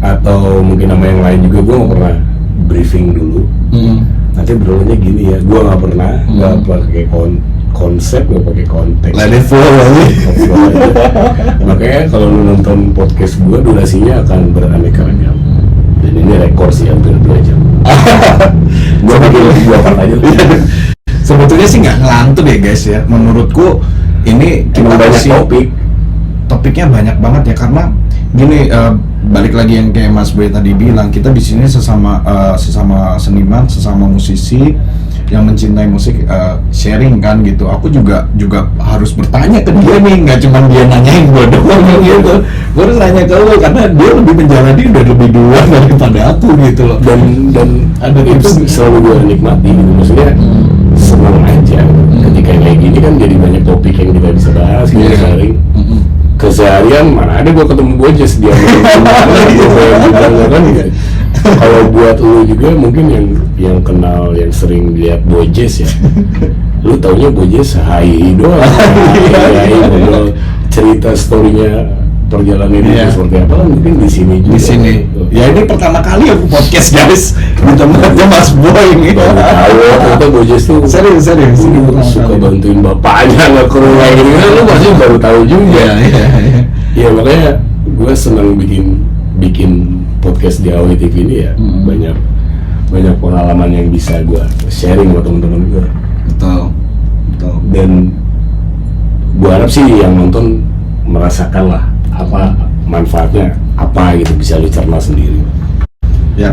atau mungkin sama yang lain juga. Gue nggak pernah briefing dulu. Nanti obrolannya gini ya, gue nggak pernah nggak pakai konsep, nggak pakai konteks. Let it flow aja. Makanya kalau lu nonton podcast gue, durasinya akan beraneka ragam. Dan ini rekor sih, hampir 2 jam. Gue bikin 2 part aja. Sebetulnya sih nggak ngelantur ya guys ya. Menurutku ini kita banyak topiknya banyak banget ya, karena gini, balik lagi yang kayak Mas Boy tadi bilang, kita di sini sesama seniman, sesama musisi yang mencintai musik, sharing kan gitu. Aku juga harus bertanya ke dia nih, nggak cuma dia nanyain gue doang gitu. Gue harus nanya ke lo karena dia lebih menjalani, udah lebih duluan daripada aku gitu loh. Dan ada itu selalu gue nikmati gitu, maksudnya senang aja ketika kayak gini kan, jadi banyak topik yang kita bisa bahas, kita sharing. Keseharian mana ada gue ketemu Bojes, dia kan gitu. Kalau buat lu juga mungkin yang kenal, yang sering lihat Bojes ya, lu taunya Bojes hai doang, ngobrol cerita storynya perjalanan itu seperti apa, mungkin di sini juga. Di sini. Ya ini pertama kali aku podcast guys, di tempatnya Mas Boy ini. Tahu ternyata Bojes tuh serius suka bantuin bapaknya nge-crew kayak gini kan, lu pasti baru tahu juga. Iya makanya gue senang bikin podcast di AOI TV ini ya. Banyak pengalaman yang bisa gue sharing sama teman-teman gue. Betul. Dan gue harap sih yang nonton merasakan lah apa manfaatnya, apa gitu, bisa lu cerna sendiri. Ya.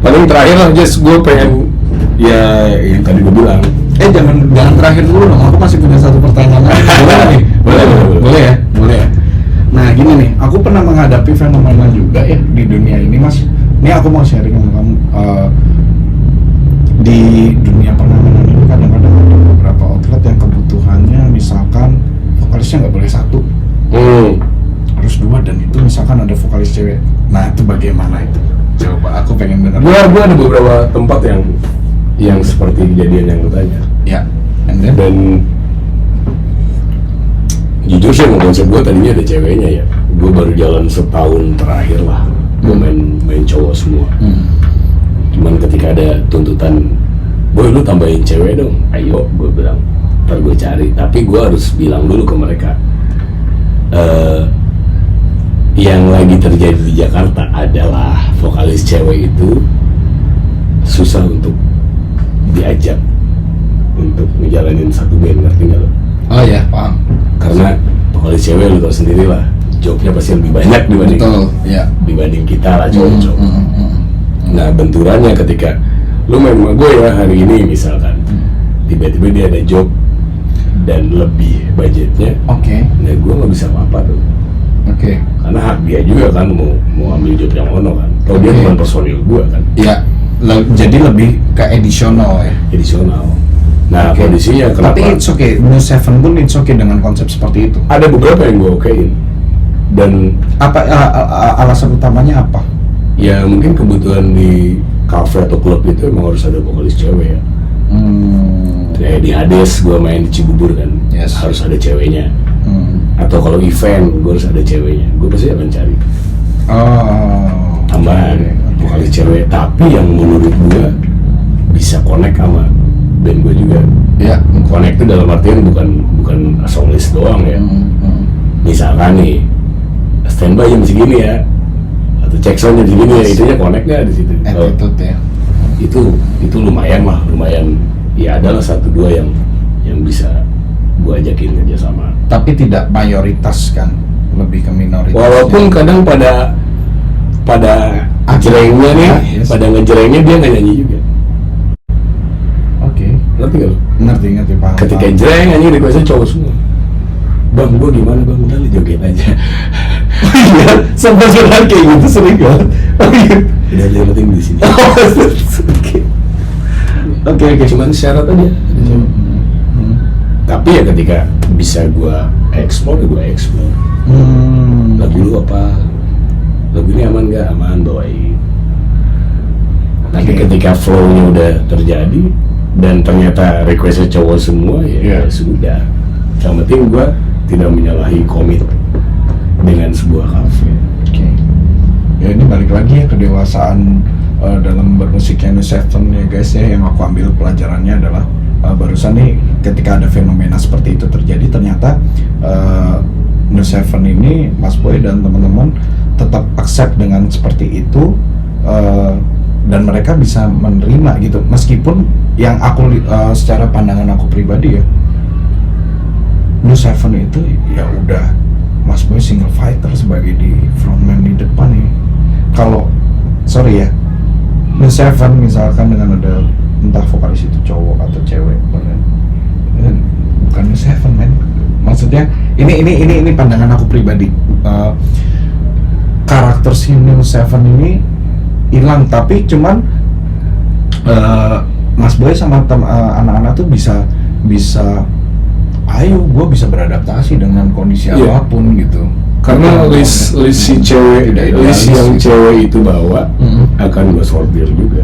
Paling terakhir lah, Jess, gue pengen ya yang tadi gue bilang. Jangan terakhir dulu dong. Aku masih punya satu pertanyaan. Boleh ya. Nah gini nih, aku pernah menghadapi fenomena juga ya di dunia ini Mas. Ini aku mau sharing sama kamu. Di dunia permainan ini kadang-kadang ada beberapa outlet yang kebutuhannya misalkan vokalisnya nggak boleh 1, harus 2, dan itu misalkan ada vokalis cewek. Nah itu bagaimana itu? Coba aku pengen dengar. Gua ada beberapa tempat yang seperti kejadian yang lu tanya. Ya. Dan jujur sih, konsep gue tadinya ada ceweknya ya. Gue baru jalan setahun terakhir lah, gue main cowok semua. Cuman ketika ada tuntutan, boy lu tambahin cewek dong, ayo, gue bilang, ntar gue cari. Tapi gue harus bilang dulu ke mereka, yang lagi terjadi di Jakarta adalah vokalis cewek itu susah untuk diajak untuk ngejalanin satu band, ngerti nggak lo? Oh ya, paham. Karena vokalis cewek lu tau sendiri lah, jobnya pasti lebih banyak dibanding kita lah cowok-cowok. Nah benturannya ketika lu main sama gue ya hari ini misalkan, tiba-tiba dia ada job dan lebih budgetnya, nah gue nggak bisa apa-apa tuh. Karena hak dia juga kan mau ambil job yang ono kan, kalau dia bukan personil gue kan. Iya, jadi lebih ke edisional ya. Nah kondisinya kenapa? Tapi it's okay, Blue Seven pun it's okay dengan konsep seperti itu. Ada beberapa yang gue okein. Dan apa alasan utamanya apa? Ya mungkin kebutuhan di cafe atau klub itu emang harus ada vokalis cewek ya. Kayak di Hades gue main di Cibubur kan, harus ada ceweknya. Atau kalau event gue harus ada ceweknya, gue pasti akan cari tambahan vokalis cewek. Tapi yang menurut gue bisa connect sama band gue juga. Ya. Connect itu dalam artian bukan song list doang ya. Misalkan nih standby jam segini ya, atau check sound jam segini ya, itunya connect nggak di situ? Attitude ya. Itu lumayan ya, adalah 1-2 yang bisa gue ajakin kerja sama. Tapi tidak mayoritas kan, lebih ke minoritas. Walaupun kadang pada ngejrengnya nih, Yes. pada ngejrengnya dia nggak nyanyi juga. Oke. Ngerti gak lo? Ngerti paham. Ketika paham. jreng nyanyi requestnya cowok semua. Bang, gua gimana bang? Udah lu joget aja. Iya, sampai sekarang kayak gitu sering banget. Udah yang penting di sini. Oke. Cuman syarat aja. Tapi ya ketika bisa gua explore, Lagu lu apa? Lagu ini aman nggak? Aman, bawain. Tapi ketika flow-nya udah terjadi dan ternyata requestnya cowok semua, ya sudah. Yang penting gue tidak menyalahi komit dengan sebuah kafe. Oke. Ya ini balik lagi ya kedewasaan dalam bermusiknya New Seven ya guys ya. Yang aku ambil pelajarannya adalah barusan nih ketika ada fenomena seperti itu terjadi, ternyata New Seven ini, Mas Boy dan teman-teman tetap accept dengan seperti itu, dan mereka bisa menerima gitu, meskipun yang aku secara pandangan aku pribadi ya, New Seven itu ya udah Mas Boy single fighter sebagai di frontman di depan nih. Kalau sorry ya, New Seven misalkan dengan ada entah vokalis itu cowok atau cewek, bukan New Seven man. Maksudnya ini pandangan aku pribadi. Karakter si New Seven ini hilang, tapi cuman Mas Boy sama anak-anak tuh bisa ayo gue bisa beradaptasi dengan kondisi apapun gitu. Karena list si cewek, list yang cewek itu bawa akan gue sortir juga.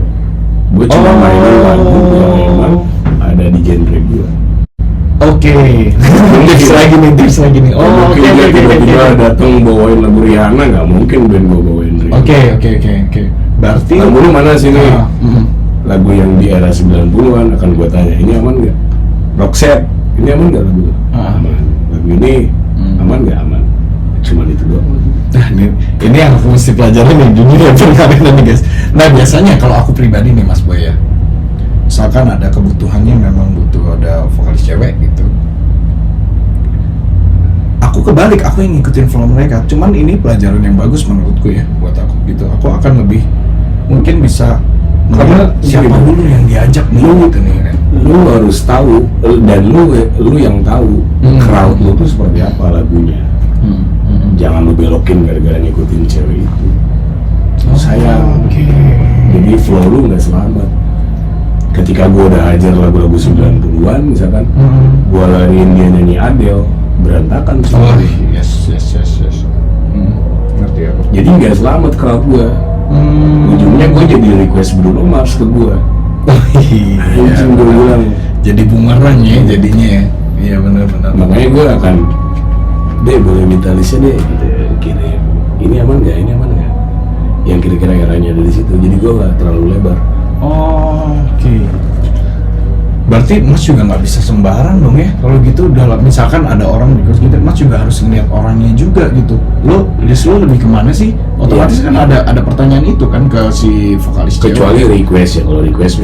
Gue cuma mainin lagu yang memang ada di genre gue. Oke. Tips lagi nih. Oke. Tiba-tiba datang bawain lagu Rihanna, nggak mungkin band gue bawain Rihanna. Oke. Berarti lagu lu mana sih nih? Lagu yang di era 90-an akan gue tanya, ini aman nggak? Roxette, ini aman nggak lagu lu? Aman. Lagu ini aman nggak? Aman. Cuman itu doang. Nah, ini yang aku mesti pelajarin nih, jujur ya perkara nih guys. Nah biasanya kalau aku pribadi nih Mas Boy ya, misalkan ada kebutuhannya memang butuh ada vokalis cewek gitu, aku kebalik, aku yang ngikutin flow mereka. Cuman ini pelajaran yang bagus menurutku ya buat aku gitu. Aku akan lebih mungkin bisa karena siapa dulu yang diajak nih gitu nih kan. Lu harus tahu, dan lu yang tahu crowd lu tuh seperti apa lagunya. Jangan lu belokin gara-gara ngikutin cewek itu. Sayang. Jadi flow lu nggak selamat. Ketika gua udah hajar lagu-lagu 90-an misalkan, gua lariin dia nyanyi Adele, berantakan semua. Yes. Ngerti aku. Jadi nggak selamat crowd gua. Ujungnya gua jadi request Bruno Mars ke gua. Ujung gua bilang jadi bumerang ya jadinya ya. Iya benar. Makanya gua akan, deh boleh minta listnya deh gitu, kirim. Ini aman nggak? Yang kira-kira eranya ada di situ. Jadi gua nggak terlalu lebar. Oke. Berarti Mas juga nggak bisa sembarang dong ya kalau gitu. Dalam misalkan ada orang request gitu, Mas juga harus ngeliat orangnya juga gitu. List lo lebih kemana sih? Otomatis kan ada pertanyaan itu kan ke si vokalis cewek. Kecuali request ya, kalau request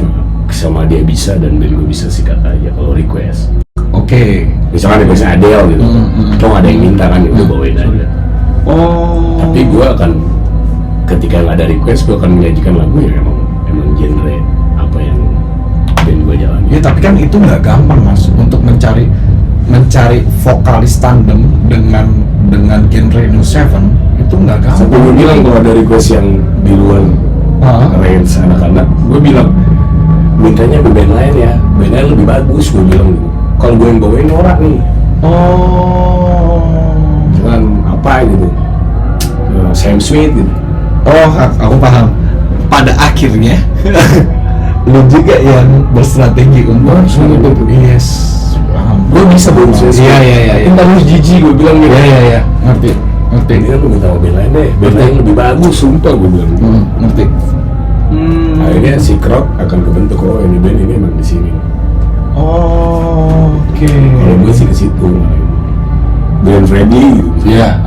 sama dia bisa dan band gue bisa sikat aja kalau request. Oke. Misalkan request Adele gitu, atau ada yang minta kan, itu bawain aja. Tapi gue akan, ketika nggak ada request, gue akan menyajikan lagu yang emang genre apa yang band gue jalani. Ya tapi kan itu nggak gampang Mas untuk mencari vokalis tandem dengan genre New Seven, itu nggak gampang. Sampai gue bilang kalau ada request yang di luar range anak-anak, gue bilang mintanya ke band lain ya, band lain lebih bagus, gue bilang gitu. Kalau gue yang bawain norak nih, jangan apa gitu, Sam Smith gitu. Aku paham. Pada akhirnya lu juga yang berstrategi untuk yes, paham. Gue bisa bawain Sam Smith. Iya. Entah lu jijik, gue bilang gitu. Iya. Ngerti. Ini kan lu minta sama band lain deh, band lain lebih bagus, sumpah gue bilang. Ngerti. Akhirnya si crowd akan kebentuk, oh ini band ini emang di sini. Oke. Kalau gue sih ke situ. Glenn Fredly gitu. Iya.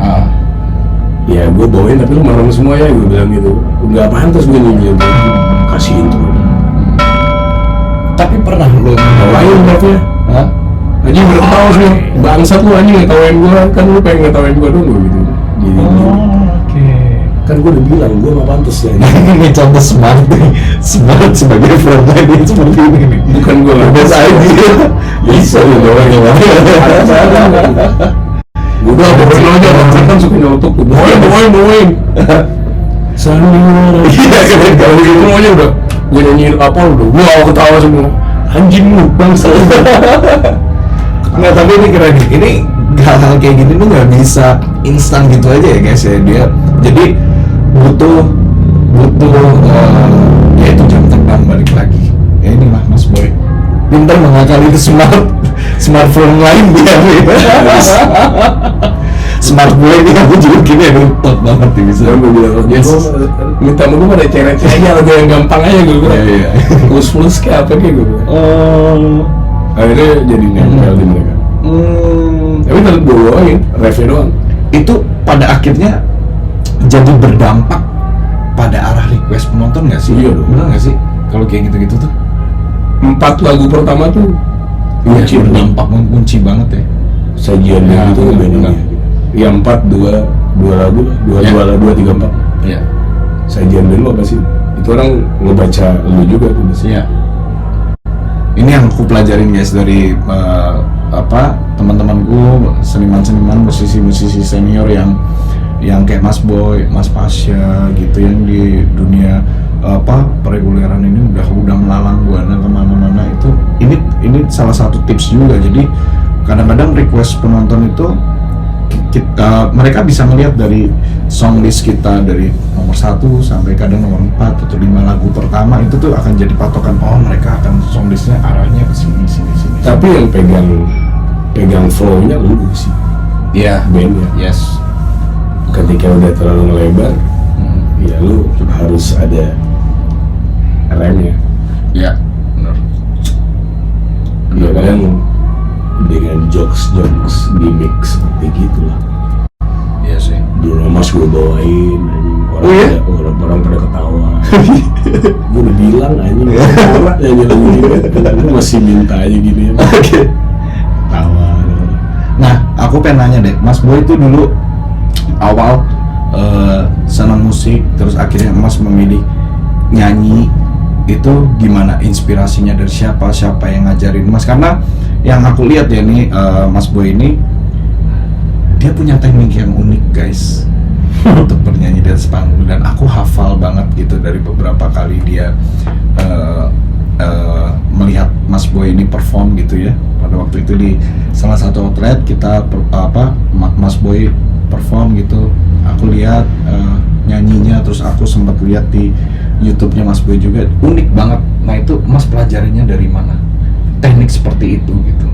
Ya gue bawain tapi lu marah semua ya, gue bilang gitu. Nggak pantas gue nyanyi gitu. Kasih intro. Tapi pernah lo Bawain berarti ya? Hah? Anjing udah tahu sih, bangsat lu anjing ngetawain gue, kan lu pengen ngetawain gue dong gitu. Jadi Oke. kan gue udah bilang gue nggak pantas ya. Ini contoh smart nih. Smart sebagai frontline ini seperti ini nih. Bukan gue nggak Best idea. bisa lu bawain gue udah bawain aja, bangsat kan suka nyotok tuh. Bawain. Sandiwara. Iya kan kalau gitu aja udah. Gue nyanyiin apa udah, wow ketawa semua. Anjing lu bangsat. Nggak, tapi ini keren nih. Ini hal-hal kayak gini tuh nggak bisa instan gitu aja ya guys ya. Dia jadi butuh ya itu jam terbang balik lagi. Ya inilah Mas Boy. Pintar mengakali itu smartphone lain dia. Smart Boy ini aku juga gini ya, top banget nih bisa. Gue bilang, Yes. minta sama gue pada ceret aja, lagu yang gampang aja gue bilang. Iya. Plus kayak apa kayak gue bilang. Akhirnya jadi nempel di mereka. Tapi tetap gue bawain, refnya doang. Itu pada akhirnya jadi berdampak pada arah request penonton nggak sih? Iya dong. Benar nggak sih? Kalau kayak gitu-gitu tuh 4 lagu pertama tuh iya, kunci berdampak mengunci banget ya. sajian Ya, gitu benar. Ya 4, 2 lagu lah, 2, 3, 4 Iya. sajian band lu apa sih? Itu orang ngebaca lu juga tuh biasanya. Iya. Ini yang aku pelajarin guys dari teman-temanku, seniman-seniman, musisi-musisi senior yang kayak Mas Boy, Mas Pasha gitu, yang di dunia pereguleran ini udah melalang buana kemana-mana. Itu ini salah satu tips juga. Jadi kadang-kadang request penonton itu mereka bisa melihat dari song list kita dari nomor 1 sampai kadang nomor 4 atau 5 lagu pertama, itu tuh akan jadi patokan, oh mereka akan song listnya arahnya ke sini. Tapi yang pegang flow-nya lu sih. Iya. Bandnya. Yes. Ketika udah terlalu melebar, ya lu harus ada remnya. Iya. Benar. Ya kadang dengan jokes gimmick seperti gitulah. Iya sih. Dulu Mas gue bawain, Oh iya? orang pada ketawa. Gue udah bilang anjing, orang nyanyi lagu gini, lu masih minta aja gini. Oke. Tawa. Nah, aku pengen nanya deh, Mas Boy itu dulu awal senang musik, terus akhirnya Mas memilih nyanyi, itu gimana? Inspirasinya dari siapa yang ngajarin Mas? Karena yang aku lihat ya nih, Mas Boy ini dia punya teknik yang unik guys untuk bernyanyi di atas panggung, dan aku hafal banget gitu dari beberapa kali dia melihat Mas Boy ini perform gitu ya. Pada waktu itu di salah satu outlet kita Mas Boy perform gitu, aku lihat nyanyinya, terus aku sempat lihat di YouTube-nya Mas Boy juga, unik banget. Nah itu Mas pelajarinya dari mana? Teknik seperti itu gitu.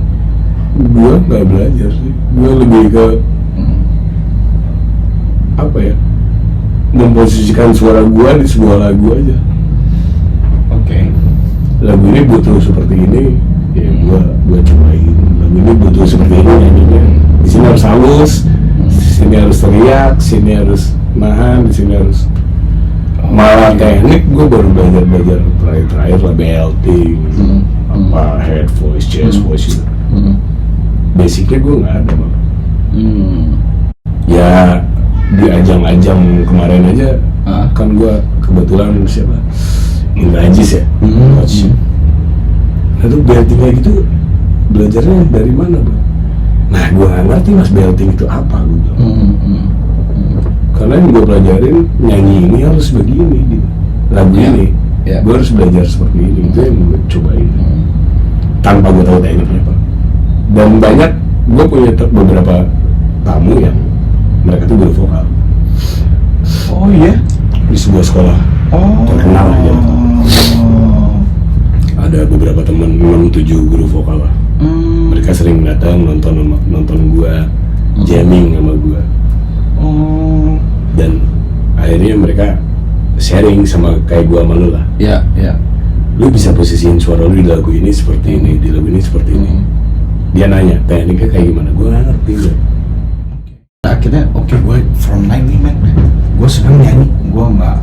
Gue nggak belajar sih, gue lebih ke apa ya, memposisikan suara gue di sebuah lagu aja. Oke. Lagu ini butuh seperti ini, ya gue cobain. Lagu ini butuh seperti ini nyanyinya. Di sini harus halus, di sini harus teriak, di sini harus nahan, di sini harus malah teknik. Gue baru belajar terakhir lah belting, apa head voice, chest voice itu. Basicnya gue nggak ada bang. Ya di ajang-ajang kemarin aja kan gue kebetulan siapa Indra Ajis ya, coach. Nah tuh belting kayak gitu belajarnya dari mana bang? Nah gue nggak ngerti mas belting itu apa gue bilang. Karena yang gue pelajarin nyanyi ini harus begini gitu, lagu ini gue harus belajar seperti ini, itu yang gue cobain tanpa gue tahu tekniknya apa. Dan banyak gue punya beberapa tamu yang mereka tuh guru vokal. Oh iya? Di sebuah sekolah terkenal aja. Ada beberapa teman 6-7 guru vokal lah. Mereka sering datang nonton gua jamming sama gua. Dan akhirnya mereka sharing sama kayak gue sama lu lah. Ya, ya. Lu bisa posisiin suara lu di lagu ini seperti ini, di lagu ini seperti ini. Dia nanya, tekniknya kayak gimana? Gue nggak ngerti gue. Akhirnya oke, gue from 90 man, gue senang nyanyi, gue nggak